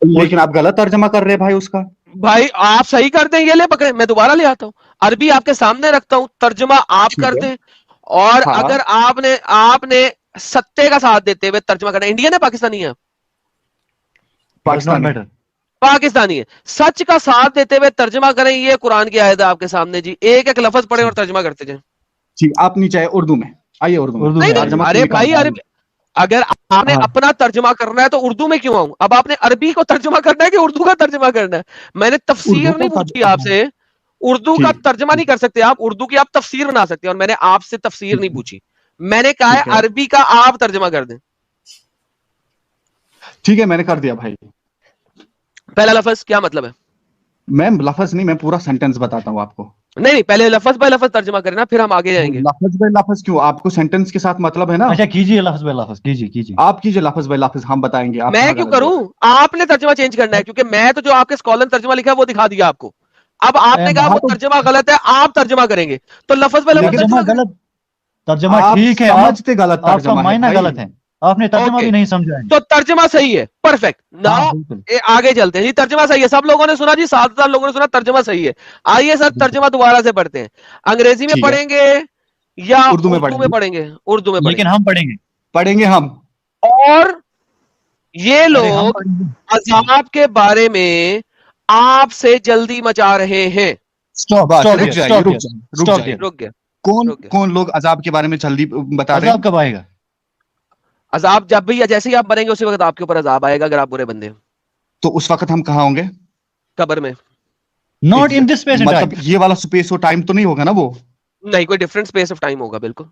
लेकिन आप गलत तर्जमा कर रहे हैं भाई उसका। भाई आप सही करते हैं, ये ले पकड़े, मैं दोबारा ले आता हूँ, अरबी आपके सामने रखता हूँ, तर्जमा आप करते हैं। और हाँ। अगर आपने सत्य का साथ देते हुए तर्जमा करना, इंडियन है पाकिस्तानी है? पाकिस्तानी है। सच का साथ देते हुए तर्जमा करें, ये कुरान की आयत है आपके सामने जी, एक एक लफ्ज पढ़े और तर्जमा करते जाए। ठीक, आप नीचे आए उर्दू में, आइए उर्दू में। नहीं, अरे भाई अरबी, अगर आपने अपना तर्जमा करना है तो उर्दू में क्यों आऊं? अब आपने अरबी को तर्जमा करना है कि उर्दू का तर्जमा करना है? मैंने तफसीर नहीं पूछी आपसे, उर्दू का तर्जमा नहीं कर सकते आप, उर्दू की आप तफसीर बना सकते हैं, और मैंने आपसे तफसीर नहीं पूछी, मैंने कहा है अरबी का आप तर्जमा कर दें। ठीक है, मैंने कर दिया भाई। पहला लफ्ज क्या मतलब है? मैं लफ्ज नहीं, मैं पूरा सेंटेंस बताता हूँ आपको। नहीं, पहले लफ्ज बाय लफ्ज तर्जमा करना, फिर हम आगे जाएंगे। लफ्ज बाय लफ्ज क्यों? आपको सेंटेंस के साथ मतलब है ना? अच्छा कीजिए लफ्ज बाय लफ्ज, कीजिए आप कीजिए लफ्ज बाय लफ्ज, हम बताएंगे। आप मैं क्यों करूं? आपने तर्जमा चेंज करना है, क्योंकि मैं तो जो आपके स्कॉलर तर्जमा लिखा है वो दिखा दिया आपको। अब आपने कहा वो तर्जमा गलत है, आप तर्जमा करेंगे, तो लफ्ज बाय लफ्ज गलत तर्जमा ठीक है, समझते गलत तर्जमा, आपका मायना गलत है, आपने तर्जमा भी नहीं समझा है। तो तर्जमा सही है, परफेक्ट। नाउ आगे चलते हैं जी, तर्जमा सही है, सब लोगों ने सुना जी, 7,000 लोगों ने सुना, तर्जमा सही है। आइए सर तर्जमा दोबारा से पढ़ते हैं, अंग्रेजी में पढ़ेंगे या उर्दू में पढ़ेंगे? उर्दू में, लेकिन हम पढ़ेंगे हम। और ये लोग अज़ाब के बारे में आपसे जल्दी मचा रहे हैं। रुक गया। कौन लोग अज़ाब के बारे में जल्दी बता रहे हैं? कब आएगा अज़ाब? जब भी, जैसे ही आप बनेंगे उसी वक्त आपके ऊपर अज़ाब आएगा, अगर आप बुरे बंदे। तो उस वक्त हम कहाँ होंगे? कब्र में। Not in this space and time, मतलब ये वाला स्पेस और टाइम तो नहीं होगा ना? वो नहीं, कोई डिफरेंट स्पेस ऑफ टाइम होगा। बिल्कुल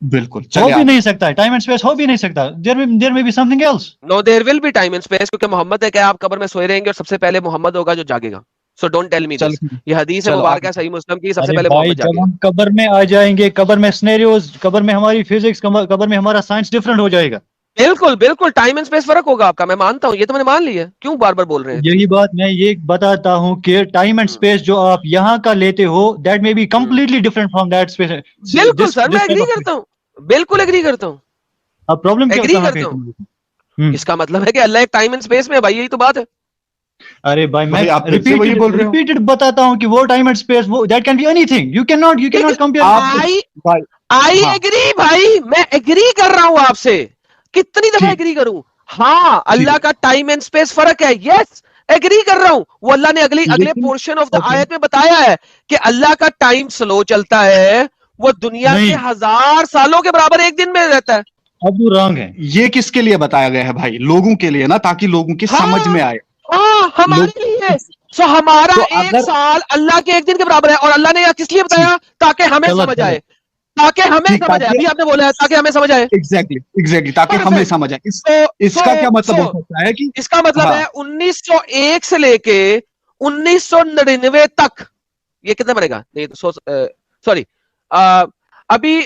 हो भी नहीं सकता, टाइम एंड स्पेस हो भी नहीं सकता। There may be something else. No, there will be time and space, क्योंकि मोहम्मद है, क्या आप कब्र में सोए रहेंगे और सबसे पहले मोहम्मद होगा जो जागेगा। So don't tell me this, ये हदीस है मुबारक है सही मुस्लिम की, सबसे पहले मोहम्मद जागेगा। जब हम कब्र में आ जाएंगे, कब्र में सिनेरियोज, कब्र में हमारी फिजिक्स, कब्र में हमारा साइंस डिफरेंट हो जाएगा। बिल्कुल टाइम एंड स्पेस फर्क होगा आपका, मैं मानता हूं, ये तो मैंने मान लिया। क्यों बार बार बोल रहे हैं? यही बात मैं ये बताता हूं कि टाइम एंड स्पेस जो आप यहाँ का लेते हो, that may be completely different from that space. बिल्कुल सर, मैं एग्री करता हूँ, बिल्कुल एग्री करता हूँ। अब प्रॉब्लम एग्री करता हूँ, इसका मतलब है कि अल्लाह एक टाइम एंड स्पेस में है भाई, यही तो बात है। अरे भाई मैं रिपीटेड बताता हूं कि वो टाइम एंड स्पेस, वो that can be anything, you can not compare. I agree भाई, मैं एग्री कर रहा हूं आपसे, कितनी दफा एग्री करूं? हाँ, अल्लाह का टाइम एंड स्पेस फर्क है, यस एग्री कर रहा हूं। वो अल्लाह ने अगले पोर्शन ऑफ द आयत में बताया है कि अल्लाह का टाइम स्लो चलता है, वो दुनिया के 1000 सालों के बराबर एक दिन में रहता है। अब वो रॉन्ग है। ये किसके लिए बताया गया है भाई? लोगों के लिए ना, ताकि लोगों की समझ में आए। हाँ, हमारे लिए। सो हमारा एक साल अल्लाह के एक दिन के बराबर है, और अल्लाह ने किस लिए बताया? ताकि हमें समझ आए, ताकि हमें समझ आए। अभी आपने बोला है ताकि हमें समझ आए। एग्जैक्टली, ताकि हमें समझ आए। इसका क्या मतलब हो सकता है? कि इसका मतलब है 1901 से लेके 1999 तक, ये कितना बनेगा? नहीं तो सॉरी, अभी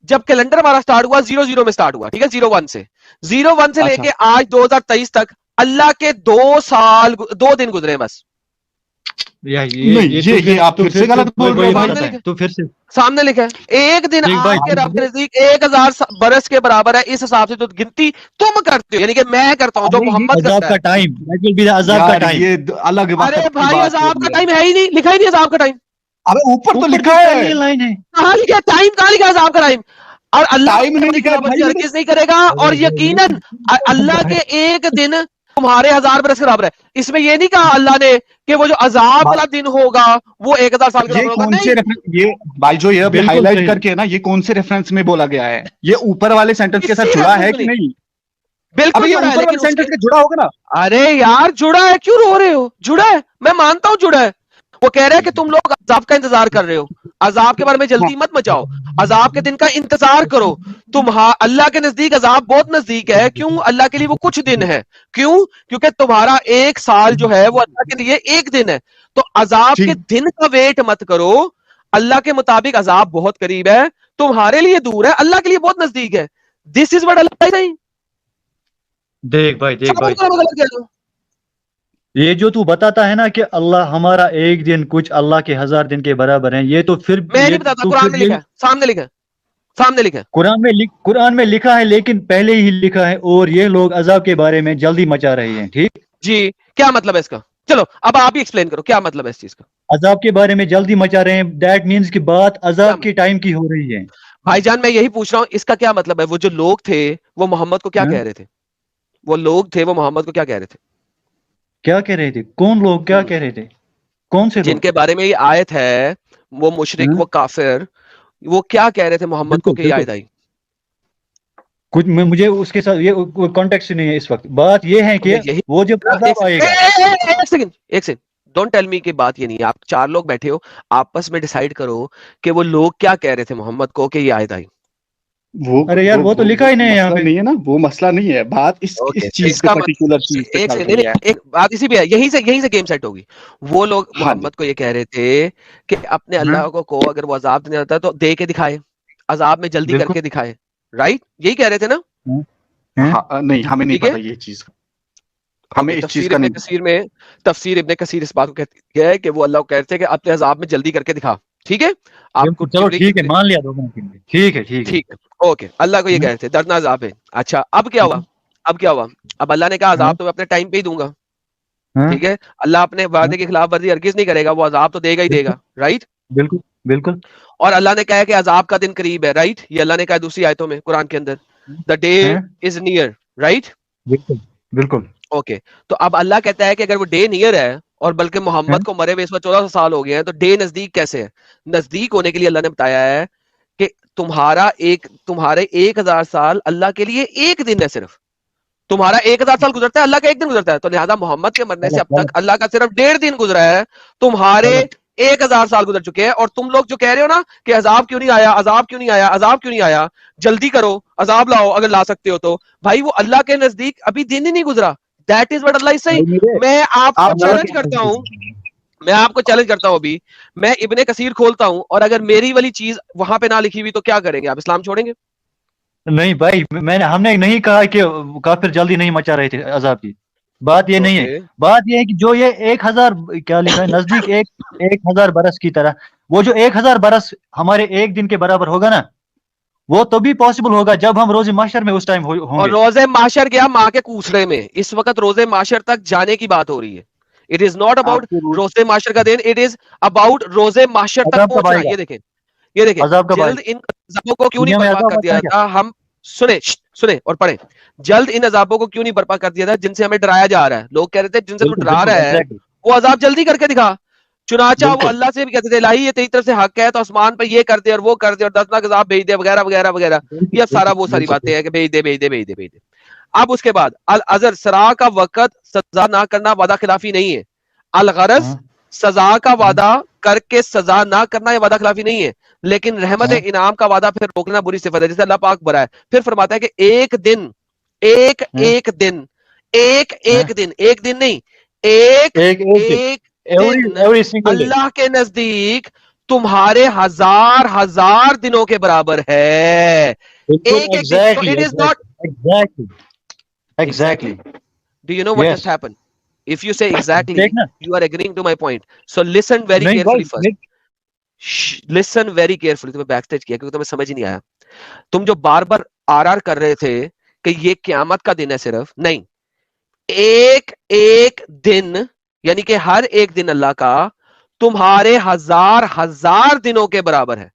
जब कैलेंडर हमारा स्टार्ट हुआ 00 में स्टार्ट हुआ, ठीक है, 01 से लेके आज 2023 तक अल्लाह के 2 दिन गुजरे बस। ये आप फिर से गलत बोल रहे हो। तो फिर से सामने लिखा है एक दिन आपके रब के नजदीक 1000 बरस के बराबर है। इस हिसाब से तो गिनती तुम करते हो, यानी कि मैं करता हूं, जो मोहम्मद करता है। टाइम अज़ाब का टाइम, ये अलग बात है। अरे भाई अज़ाब का टाइम है ही नहीं, लिखा ही नहीं अज़ाब का टाइम। अबे ऊपर तो लिखा है, लाइन है, कहां लिखा टाइम? कहां लिखा अज़ाब का टाइम? और अल्लाह टाइम नहीं लिखा हरगिज़ नहीं करेगा, और यकीनन अल्लाह के एक दिन तुम्हारे 1000 बरस के बराबर है। इसमें ये नहीं कहा अल्लाह ने कि वो जो अज़ाब वाला दिन होगा वो 1000 साल के बराबर होगा। ये भाई जो ये हाईलाइट करके ना, ये कौन से रेफरेंस में बोला गया है? ये ऊपर वाले सेंटेंस के साथ जुड़ा है कि नहीं? बिल्कुल ये ऊपर वाले सेंटेंस के जुड़ा होगा ना। अरे यार जुड़ा है, क्यों रो रहे हो? जुड़ा है, मैं मानता हूं जुड़ा है। वो कह रहा है कि तुम लोग अज़ाब का इंतजार कर रहे हो, अज़ाब के बारे में जल्दी मत मचाओ, अज़ाब के दिन का इंतजार करो। अल्लाह के नजदीक अज़ाब बहुत नजदीक है। क्यों? अल्लाह के लिए वो कुछ दिन है। क्यों? क्योंकि तुम्हारा एक साल जो है वो अल्लाह के लिए एक दिन है। तो अज़ाब के दिन का वेट मत करो। अल्लाह के मुताबिक अज़ाब बहुत करीब है, तुम्हारे लिए दूर है, अल्लाह के लिए बहुत नजदीक है। दिस इज व्हाट अल्लाह नहीं। देख भाई ये जो तू बताता है ना कि अल्लाह हमारा एक दिन कुछ अल्लाह के 1000 दिन के बराबर है, ये तो फिर मैं नहीं बताता, कुरान में लिखा है, सामने लिखा है। सामने लिखा है, कुरान में लिखा है, लेकिन पहले ही लिखा है, और ये लोग अजाब के बारे में जल्दी मचा रहे हैं। ठीक जी, क्या मतलब है इसका? चलो अब आप ही एक्सप्लेन करो, क्या मतलब है इस चीज का? अजाब के बारे में जल्दी मचा रहे हैं, दैट मीन्स की बात अजाब के टाइम की हो रही है। भाईजान मैं यही पूछ रहा हूं, इसका क्या मतलब है? वो जो लोग थे वो मोहम्मद को क्या कह रहे थे? वो लोग थे वो मोहम्मद को क्या कह रहे थे? क्या कह रहे थे? कौन लोग क्या कह रहे थे? कौन से लोग? जिनके बारे में ये आयत है, वो मुशरिक, वो काफिर, वो क्या कह रहे थे मोहम्मद को कि ये आयत आई? कुछ मुझे उसके साथ ये कॉन्टेक्स्ट नहीं है इस वक्त। बात ये है कि वो जब अजाब आएगा। एक सेकंड, डोंट टेल मी कि बात ये नहीं है। आप चार लोग बैठे हो, आपस में डिसाइड करो कि वो लोग क्या कह रहे थे मोहम्मद को कि ये आयत आई। अरे यार वो तो लिखा ही नहीं है यहाँ पे। नहीं है ना, वो मसला नहीं है, बात इस चीज पे, पर्टिकुलर चीज पे चल रही है। एक बात इसी पे है, यहीं से गेम सेट होगी। वो लोग मोहम्मद को ये कह रहे थे कि अपने अल्लाह को अगर वो अजाब देने आता है तो दे के दिखाए, अजाब में जल्दी करके दिखाए, राइट? यही कह रहे थे ना? नहीं, हमें नहीं पता ये चीज, हमें इस चीज का नहीं। तफसीर इब्ने कसीर इस बात को कहती है कि वो अल्लाह को कहते हैं कि अपने अजाब में जल्दी करके दिखा। ठीक है, आपको चलो ठीक है, मान लिया दो मिनट के लिए। ठीक है, ओके। अल्लाह को ये कह रहे थे दर्दनाक अजाब है। अच्छा, अब क्या हुआ? अब अल्लाह ने कहा अजाब तो मैं अपने टाइम पे ही दूंगा। ठीक है, अल्लाह अपने वादे की खिलाफ वर्जी हरगिज नहीं करेगा, वो अजाब तो देगा ही देगा, राइट? बिल्कुल। और अल्लाह ने कहा कि अजाब का दिन करीब है, राइट? ये अल्लाह ने कहा दूसरी आयतों में कुरान के अंदर, the day is near, right? बिल्कुल। ओके, तो अब अल्लाह कहता है कि अगर वो डे नियर है, और बल्कि मोहम्मद को मरे हुए इस वक्त 1400 साल हो गए हैं, तो डे नजदीक कैसे है? नजदीक होने के लिए अल्लाह ने बताया है कि तुम्हारे 1000 साल अल्लाह के लिए एक दिन है। सिर्फ तुम्हारा 1000 साल गुजरता है, अल्लाह का एक दिन गुजरता है। तो लिहाजा मोहम्मद के मरने से अब तक अल्लाह का सिर्फ 1.5 दिन गुजरा है, तुम्हारे 1000 साल गुजर चुके हैं। और तुम लोग जो कह रहे हो ना कि अजाब क्यों नहीं आया, जल्दी करो, अजाब लाओ अगर ला सकते हो तो। भाई वो अल्लाह के नजदीक अभी दिन ही नहीं गुजरा। That is what Allah is saying. मैं आपको चैलेंज करता हूं अभी मैं इब्ने कसीर खोलता हूं, और अगर मेरी वाली चीज वहां पे ना लिखी हुई तो क्या करेंगे आप? इस्लाम छोड़ेंगे? नहीं भाई, हमने नहीं कहा कि काफिर जल्दी नहीं मचा रहे थे अजाब की। बात ये नहीं है। बात ये है कि जो ये 1000 क्या लिखा है नजदीक 1000 बरस की तरह, वो जो 1000 बरस हमारे एक दिन के बराबर होगा ना, वो तो भी पॉसिबल होगा जब हम रोजे माशर में उस टाइम होंगे। और रोजे माशर क्या, माँ के कूसरे में इस वक्त रोजे माशर तक जाने की बात हो रही है। इट इज नॉट अबाउट रोजे माशर का दिन, इट इज अबाउट रोजे माशर तक पहुंचना। ये देखें जल्द इन अजाबों को क्यों नहीं बर्पा कर दिया था? हम सुने और पढ़ें। जल्द इन अजाबों को क्यों नहीं बर्पा कर दिया था जिनसे हमें डराया जा रहा है? लोग कह रहे थे जिनसे तू डरा रहा है वो अजाब जल्दी करके दिखा। चुनाचा वो अल्लाह से भी कहते थे इलाही ये तेरी तरफ से हक है तो आसमान पर ये कर दे और वो कर दे और 10 लाख अजाब भेज दे वगैरह वगैरह वगैरह। ये सारा वो सारी बातें हैं कि भेज दे। अब उसके बाद अल अजर सरा का वक्त सजा ना करना वादा खिलाफी नहीं है। अल गरज सजा का वादा करके सजा ना करना ये वादा खिलाफी नहीं है, लेकिन रहमत इनाम का वादा फिर रोकना बुरी सिफत है, जैसे अल्लाह पाक बरा है। फिर फरमाता है कि एक दिन नहीं एक अल्लाह के नजदीक तुम्हारे हजार दिनों के बराबर है। It is not exactly. Do you know what just happened? If you say exactly, you are agreeing to my point. So listen very carefully first. Listen very carefully. तुम्हें बैकस्टेज किया क्योंकि तुम्हें समझ ही नहीं आया। तुम जो बार बार आर कर रहे थे कि ये क़यामत का दिन है, सिर्फ नहीं, एक दिन, यानी कि हर एक दिन अल्लाह का तुम्हारे हजार दिनों के बराबर है।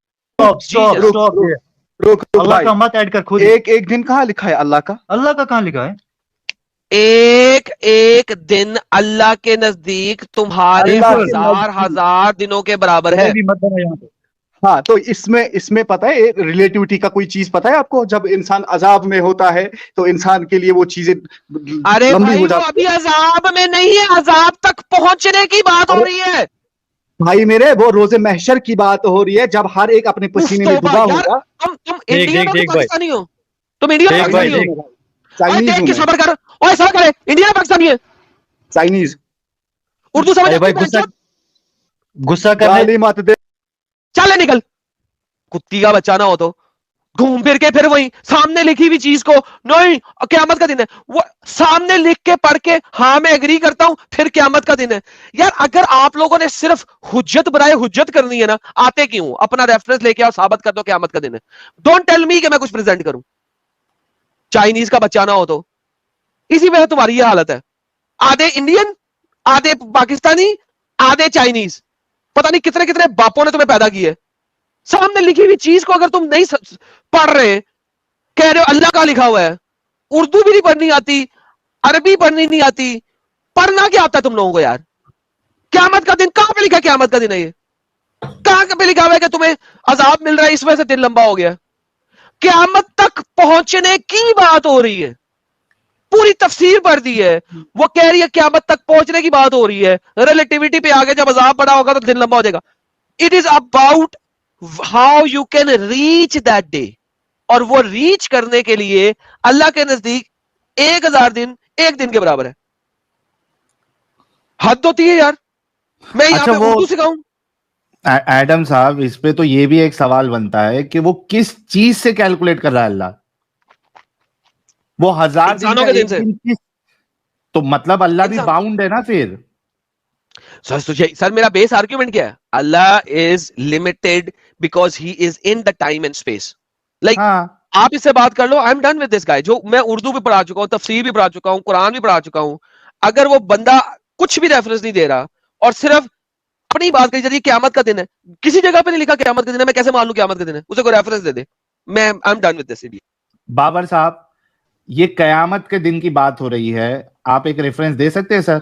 रुक अल्लाह का मत ऐड कर खुद। एक दिन कहाँ लिखा है अल्लाह का कहाँ लिखा है? एक दिन अल्लाह के नजदीक तुम्हारे हजार दिनों के बराबर है। हाँ, तो इसमें पता है रिलेटिविटी का कोई चीज पता है आपको? जब इंसान अजाब में होता है तो इंसान के लिए वो चीजें अरे भाई वो अभी अजाब में नहीं है, अजाब तक पहुंचने की बात हो रही है भाई मेरे। वो रोजे महशर की बात हो रही है जब हर एक अपने पसीने में डूबा होगा। तुम इंडियन हो पाकिस्तानी हो? तुम इंडियन पाकिस्तानी हो? चाइनीज सबर कर, ओए सबर करे, इंडियन पाकिस्तानी है? चाइनीज उर्दू समझ भाई गुस्सा कर मत दे, चल निकल, कुत्ती का बच्चा ना हो तो گھوم پھر کے پھر وہی سامنے لکھی ہوئی چیز کو نہیں قیامت کا دن ہے, وہ سامنے لکھ کے پڑھ کے ہاں میں ایگری کرتا ہوں پھر قیامت کا دن ہے. یار اگر آپ لوگوں نے صرف حجت برائے حجت کرنی ہے نا, آتے کیوں؟ اپنا ریفرنس لے کے آؤ, ثابت کر دو قیامت کا دن ہے. ڈونٹ ٹیل می کہ میں کچھ پریزنٹ کروں, چائنیز کا بچہ نہ ہو تو. اسی وجہ تمہاری یہ حالت ہے, آدھے انڈین آدھے پاکستانی آدھے چائنیز, پتہ نہیں کتنے کتنے باپوں نے تمہیں پیدا کیے. سامنے لکھی ہوئی چیز کو اگر تم نہیں پڑھ رہے, کہہ رہے ہو اللہ کا لکھا ہوا ہے, اردو بھی نہیں پڑھنی آتی, عربی پڑھنی نہیں آتی, پڑھنا کیا آتا ہے تم لوگوں کو یار؟ قیامت کا دن کہاں پہ لکھا ہے؟ قیامت کا دن ہے یہ کہاں پہ لکھا ہوا ہے کہ تمہیں عذاب مل رہا ہے اس وجہ سے دن لمبا ہو گیا؟ قیامت تک پہنچنے کی بات ہو رہی ہے, پوری تفسیر پڑھ دی ہے, وہ کہہ رہی ہے قیامت تک پہنچنے کی بات ہو رہی ہے. ریلیٹیوٹی پہ آگے جب عذاب بڑا ہوگا تو دن لمبا ہو جائے گا. It is about how you can reach that day, اور وہ ریچ کرنے کے لیے اللہ کے نزدیک 1000 دن ایک دن کے برابر ہے. حد ہوتی ہے یار. میں یہاں پہ اردو سکھاؤں؟ ایڈم صاحب اس پہ تو یہ بھی ایک سوال بنتا ہے کہ وہ کس چیز سے کیلکولیٹ کر رہا ہے اللہ؟ وہ 1000 دن سے تو مطلب اللہ بھی باؤنڈ ہے نا پھر. سر میرا بیس آرگیومنٹ کیا ہے؟ Allah is limited because he is in the time and space. Like آپ اس سے بات کر لو, I am done with this guy. جو میں اردو بھی پڑھا چکا ہوں, تفسیر بھی پڑھا چکا ہوں, قرآن بھی پڑھا چکا ہوں. اگر وہ بندہ کچھ بھی ریفرنس نہیں دے رہا اور صرف اپنی بات کری جا رہی ہے قیامت کا دن ہے, کسی جگہ پہ نہیں لکھا قیامت کا دن ہے, میں کیسے مان لوں قیامت کا دن ہے؟ اسے کوئی ریفرنس دے دے. میں آئی ایم ڈن ود دس. بابر صاحب یہ قیامت کے دن کی بات ہو رہی ہے, آپ ایک ریفرنس دے سکتے ہیں سر؟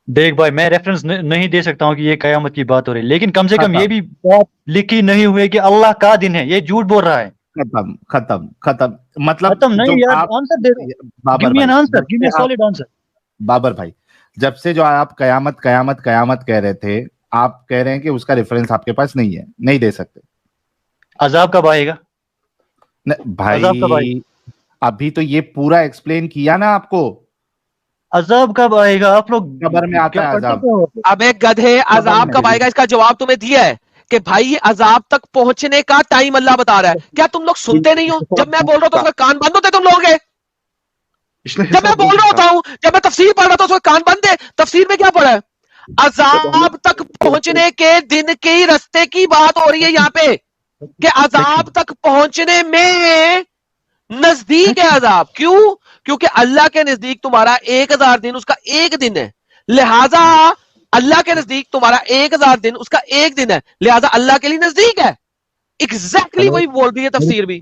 دیکھ بھائی میں ریفرنس نہیں دے سکتا ہوں کہ یہ قیامت کی بات ہو رہی ہے, لیکن کم سے کم یہ بھی بات لکھی نہیں ہوئی کہ اللہ کا دن ہے. یہ جھوٹ بول رہا ہے. مطلب ختم نہیں یار, آنسر دے دو. Give me an answer, give me solid answer. Babar بھائی جب سے جو آپ قیامت قیامت قیامت کہہ رہے تھے, آپ کہہ رہے ہیں کہ اس کا ریفرنس آپ کے پاس نہیں ہے, نہیں دے سکتے. عذاب کب آئے گا بھائی؟ ابھی تو یہ پورا ایکسپلین کیا نا آپ کو. عذاب کب آئے گا؟ آپ لوگ قبر میں آتا ہے عذاب. ابے گدھے, عذاب کب آئے گا اس کا جواب تمہیں دیا ہے کہ بھائی یہ عذاب تک پہنچنے کا ٹائم اللہ بتا رہا ہے. کیا تم لوگ سنتے نہیں ہو؟ جب میں بول رہا ہوں تو کان بند ہوتے تم لوگوں کے. جب میں بول رہا ہوتا ہوں, جب میں تفسیر پڑھ رہا تھا کان بند ہے. تفسیر میں کیا پڑھا ہے؟ عذاب تک پہنچنے کے دن کے رستے کی بات ہو رہی ہے یہاں پہ, کہ عذاب تک پہنچنے میں نزدیک ہے عذاب. کیوں؟ کیونکہ اللہ کے نزدیک تمہارا 1000 دن اس کا ایک دن ہے, لہذا اللہ کے نزدیک تمہارا 1000 دن اس کا ایک دن ہے, لہذا اللہ کے لیے نزدیک ہے. ایگزیکٹلی وہی بول رہی ہے تفسیر بھی.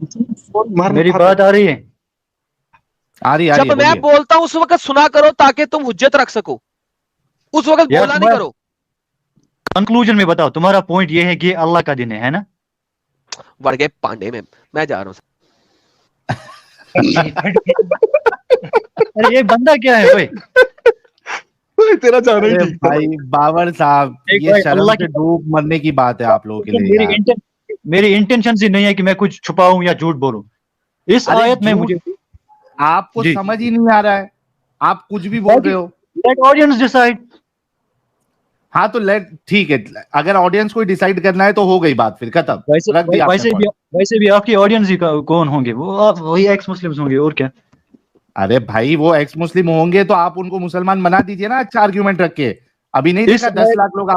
میری بات آ رہی ہے؟ جب میں بولتا ہوں اس وقت سنا کرو تاکہ تم حجت رکھ سکو, اس وقت بولا نہیں کرو. کنکلوژن میں بتاؤ, تمہارا پوائنٹ یہ ہے کہ اللہ کا دن ہے نا؟ بڑھ گئے پانڈے میں جا رہا ہوں. یہ بندہ کیا ہے تیرا جانا ہی ٹھیک تھا بھائی. بابر صاحب یہ شرم سے ڈوب مرنے کی بات ہے آپ لوگوں کے لیے. میری انٹینشن سے نہیں ہے کہ میں کچھ چھپاؤں یا جھوٹ بولوں. اس آیت میں مجھے آپ کو سمجھ ہی نہیں آ رہا ہے, آپ کچھ بھی بول رہے ہو. Late audience decide. ہاں تو ٹھیک ہے, اگر آڈینس کو ڈیسائیڈ کرنا ہے تو ہو گئی بات, پھر ختم. ویسے بھی آپ کی آڈینس ہی کون ہوں گے؟ وہی ایکس مسلمز ہوں گے, اور کیا. ارے بھائی وہ ایکس مسلم ہوں گے تو آپ ان کو مسلمان بنا دیجئے نا, اچھا آرگیومنٹ رکھ کے. ابھی نہیں دیکھا 10 لاکھ لوگ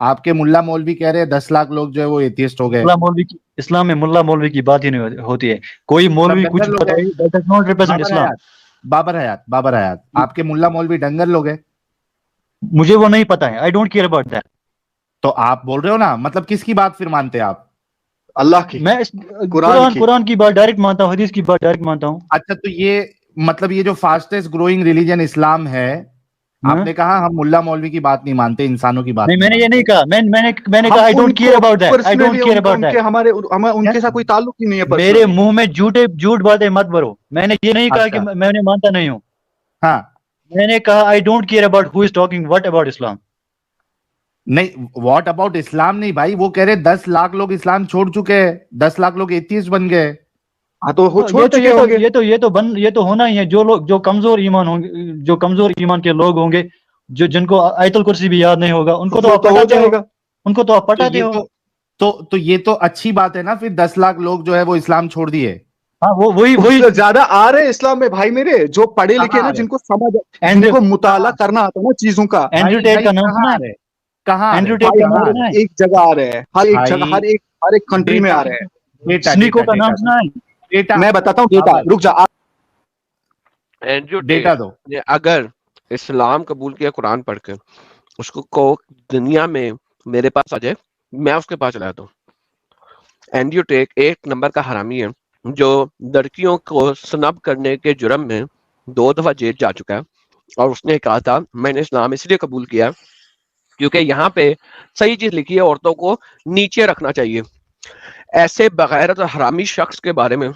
آپ کے ملا مولوی کہہ رہے ہیں 10 لاکھ لوگ جو ہے وہ ایتھیسٹ ہو گئے. اسلام میں ملا مولوی کی بات ہی نہیں ہوتی ہے. کوئی مولوی کچھ بابر حیات آپ کے ملا مولوی ڈنگر لوگ ہیں. مجھے وہ نہیں پتا ہے, I don't care about that. تو آپ بول رہے ہو نا, مطلب کس کی بات پھر مانتے آپ؟ اللہ کی. میں قرآن کی بات ڈائریکٹ مانتا ہوں, حدیث کی بات ڈائریکٹ مانتا ہوں. اچھا تو یہ مطلب یہ جو فاسٹسٹ گروئنگ ریلیجن اسلام ہے, آپ نے کہا ہم ملا مولوی کی بات نہیں مانتے, انسانوں کی بات. نہیں, میں نے یہ نہیں کہا. میں نے کہا I don't care about that. I don't care about that. ہمارے ان کے ساتھ کوئی تعلق ہی نہیں ہے. میرے منہ میں جھوٹ باتیں مت بھرو. میں نے یہ نہیں کہا کہ میں نے مانتا نہیں ہوں. ہاں میں نے کہا I don't care about who is talking what about Islam. نہیں, واٹ اباؤٹ اسلام نہیں بھائی, وہ کہہ رہے 10 لاکھ لوگ اسلام چھوڑ چکے ہیں, 10 لاکھ لوگ ایتھیسٹ بن گئے. یہ تو ہونا ہی ہے. جو لوگ جو کمزور ایمان ہوں گے, جو کمزور ایمان کے لوگ ہوں گے, جن کو آیت الکرسی بھی یاد نہیں ہوگا, ان کو تو آپ پٹاتے ہو. تو یہ تو اچھی بات ہے نا, پھر 10 لاکھ لوگ جو ہے وہ اسلام چھوڑ دیے. ہاں وہی زیادہ آ رہے ہیں اسلام میں بھائی میرے, جو پڑھے لکھے نا, جن کو سمجھ, جن کو مطالعہ کرنا آتا ہے نا چیزوں کا. اینڈریو ٹیٹ کا نام سنا ہے؟ کہاں اینڈریو ٹیٹ کا نام سنا ہے؟ ایک جگہ آ رہے ہیں, ہر ایک جگہ, ہر ایک کنٹری میں آ رہے ہیں. سنیکو کا نام سنا ہے؟ میں بتاتا ہوں ڈیٹا, رک جا. اینڈریو ڈیٹا دو. اگر اسلام قبول کیا قرآن پڑھ کے, اس کو دنیا میں میرے پاس آ جائے, میں اس کے پاس چلا جاتا ہوں. اینڈریو ٹیک ایک نمبر کا حرامی ہے جو لڑکیوں کو سنب کرنے کے جرم میں 2 دفعہ جیل جا چکا ہے, اور اس نے کہا تھا میں نے اسلام اس لیے قبول کیا کیونکہ یہاں پہ صحیح چیز لکھی ہے, عورتوں کو نیچے رکھنا چاہیے. ایسے بغیرت اور حرامی شخص کے بارے میں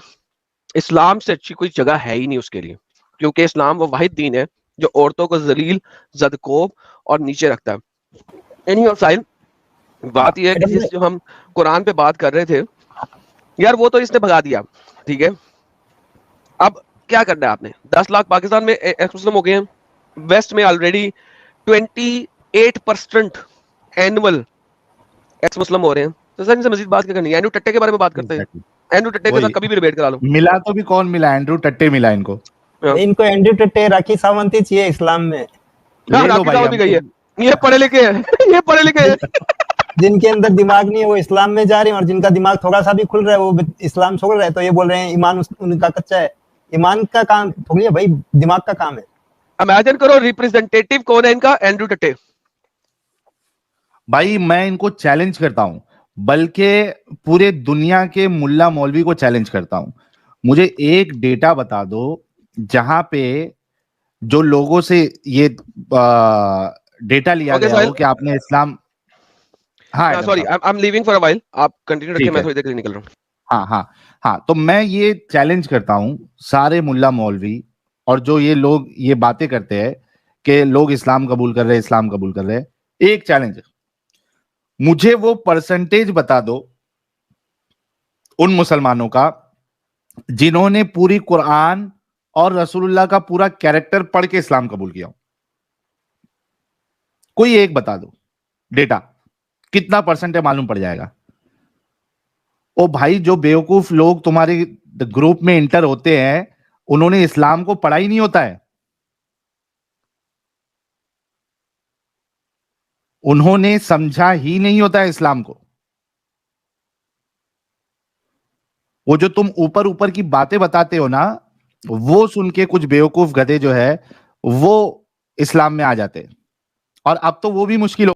اسلام سے اچھی کوئی جگہ ہے ہی نہیں اس کے لیے, کیونکہ اسلام وہ واحد دین ہے جو عورتوں کو ذلیل, زدکوب اور نیچے رکھتا ہے. بات یہ ہے کہ جس جو ہم قرآن پہ بات کر رہے تھے یار, وہ تو اس نے بھگا دیا, ٹھیک ہے. اب کیا کرنا ہے آپ نے؟ 10 لاکھ پاکستان میں ایکس مسلم ہو گئے ہیں, ویسٹ میں آلریڈی 28% اینول ایکس مسلم ہو رہے ہیں. تو سر ان سے مزید بات کیا کرنی ہے؟ اینڈریو ٹٹے کے بارے میں بات کرتے ہیں. اینڈریو ٹٹے کے ساتھ کبھی بھی ڈیبیٹ کرا لو. ملا تو بھی کون ملا؟ اینڈریو ٹٹے ملا ان کو. اینڈریو ٹٹے, راکھی ساونت ہی چاہیے اسلام میں. راکھی ساونت بھی گئی ہے, یہ پڑھے لکھے ہیں, یہ پڑھے لکھے ہیں. جن کے اندر دماغ نہیں ہے وہ اسلام میں جا رہے ہیں, اور جن کا دماغ تھوڑا سا بھی کھل رہا ہے وہ اسلام چھوڑ رہے ہیں. تو یہ بول رہے ہیں ایمان ان کا کچا ہے. ایمان کا کام تھوڑی ہے بھائی, دماغ کا کام ہے. امیجن کرو ریپرزینٹیٹیو کون ہے ان کا؟ اینڈریو ٹٹے. بھائی میں ان کو چیلنج کرتا ہوں, بلکہ پورے دنیا کے ملا مولوی کو چیلنج کرتا ہوں. مجھے ایک ڈیٹا بتا دو جہاں پہ جو لوگوں سے یہ ڈیٹا لیا گیا ہو کہ آپ نے اسلام. ہاں sorry I am leaving for a while, آپ کنٹینیو رکھیں, میں تھوڑی دیر کے لیے نکل رہا ہوں. ہاں تو میں یہ چیلنج کرتا ہوں سارے ملا مولوی اور جو یہ لوگ یہ باتیں کرتے ہیں کہ لوگ اسلام قبول کر رہے, اسلام قبول کر رہے, ایک چیلنج, مجھے وہ پرسنٹیج بتا دو ان مسلمانوں کا جنہوں نے پوری قرآن اور رسول اللہ کا پورا کیریکٹر پڑھ کے اسلام قبول کیا. کوئی ایک بتا دو ڈیٹا, کتنا پرسنٹ ہے معلوم پڑ جائے گا. او بھائی, جو بیوقوف لوگ تمہارے گروپ میں انٹر ہوتے ہیں انہوں نے اسلام کو پڑھا ہی نہیں ہوتا ہے, انہوں نے سمجھا ہی نہیں ہوتا ہے اسلام کو. وہ جو تم اوپر اوپر کی باتیں بتاتے ہو نا, وہ سن کے کچھ بیوقوف گدھے جو ہے وہ اسلام میں آ جاتے, اور اب تو وہ بھی مشکل ہو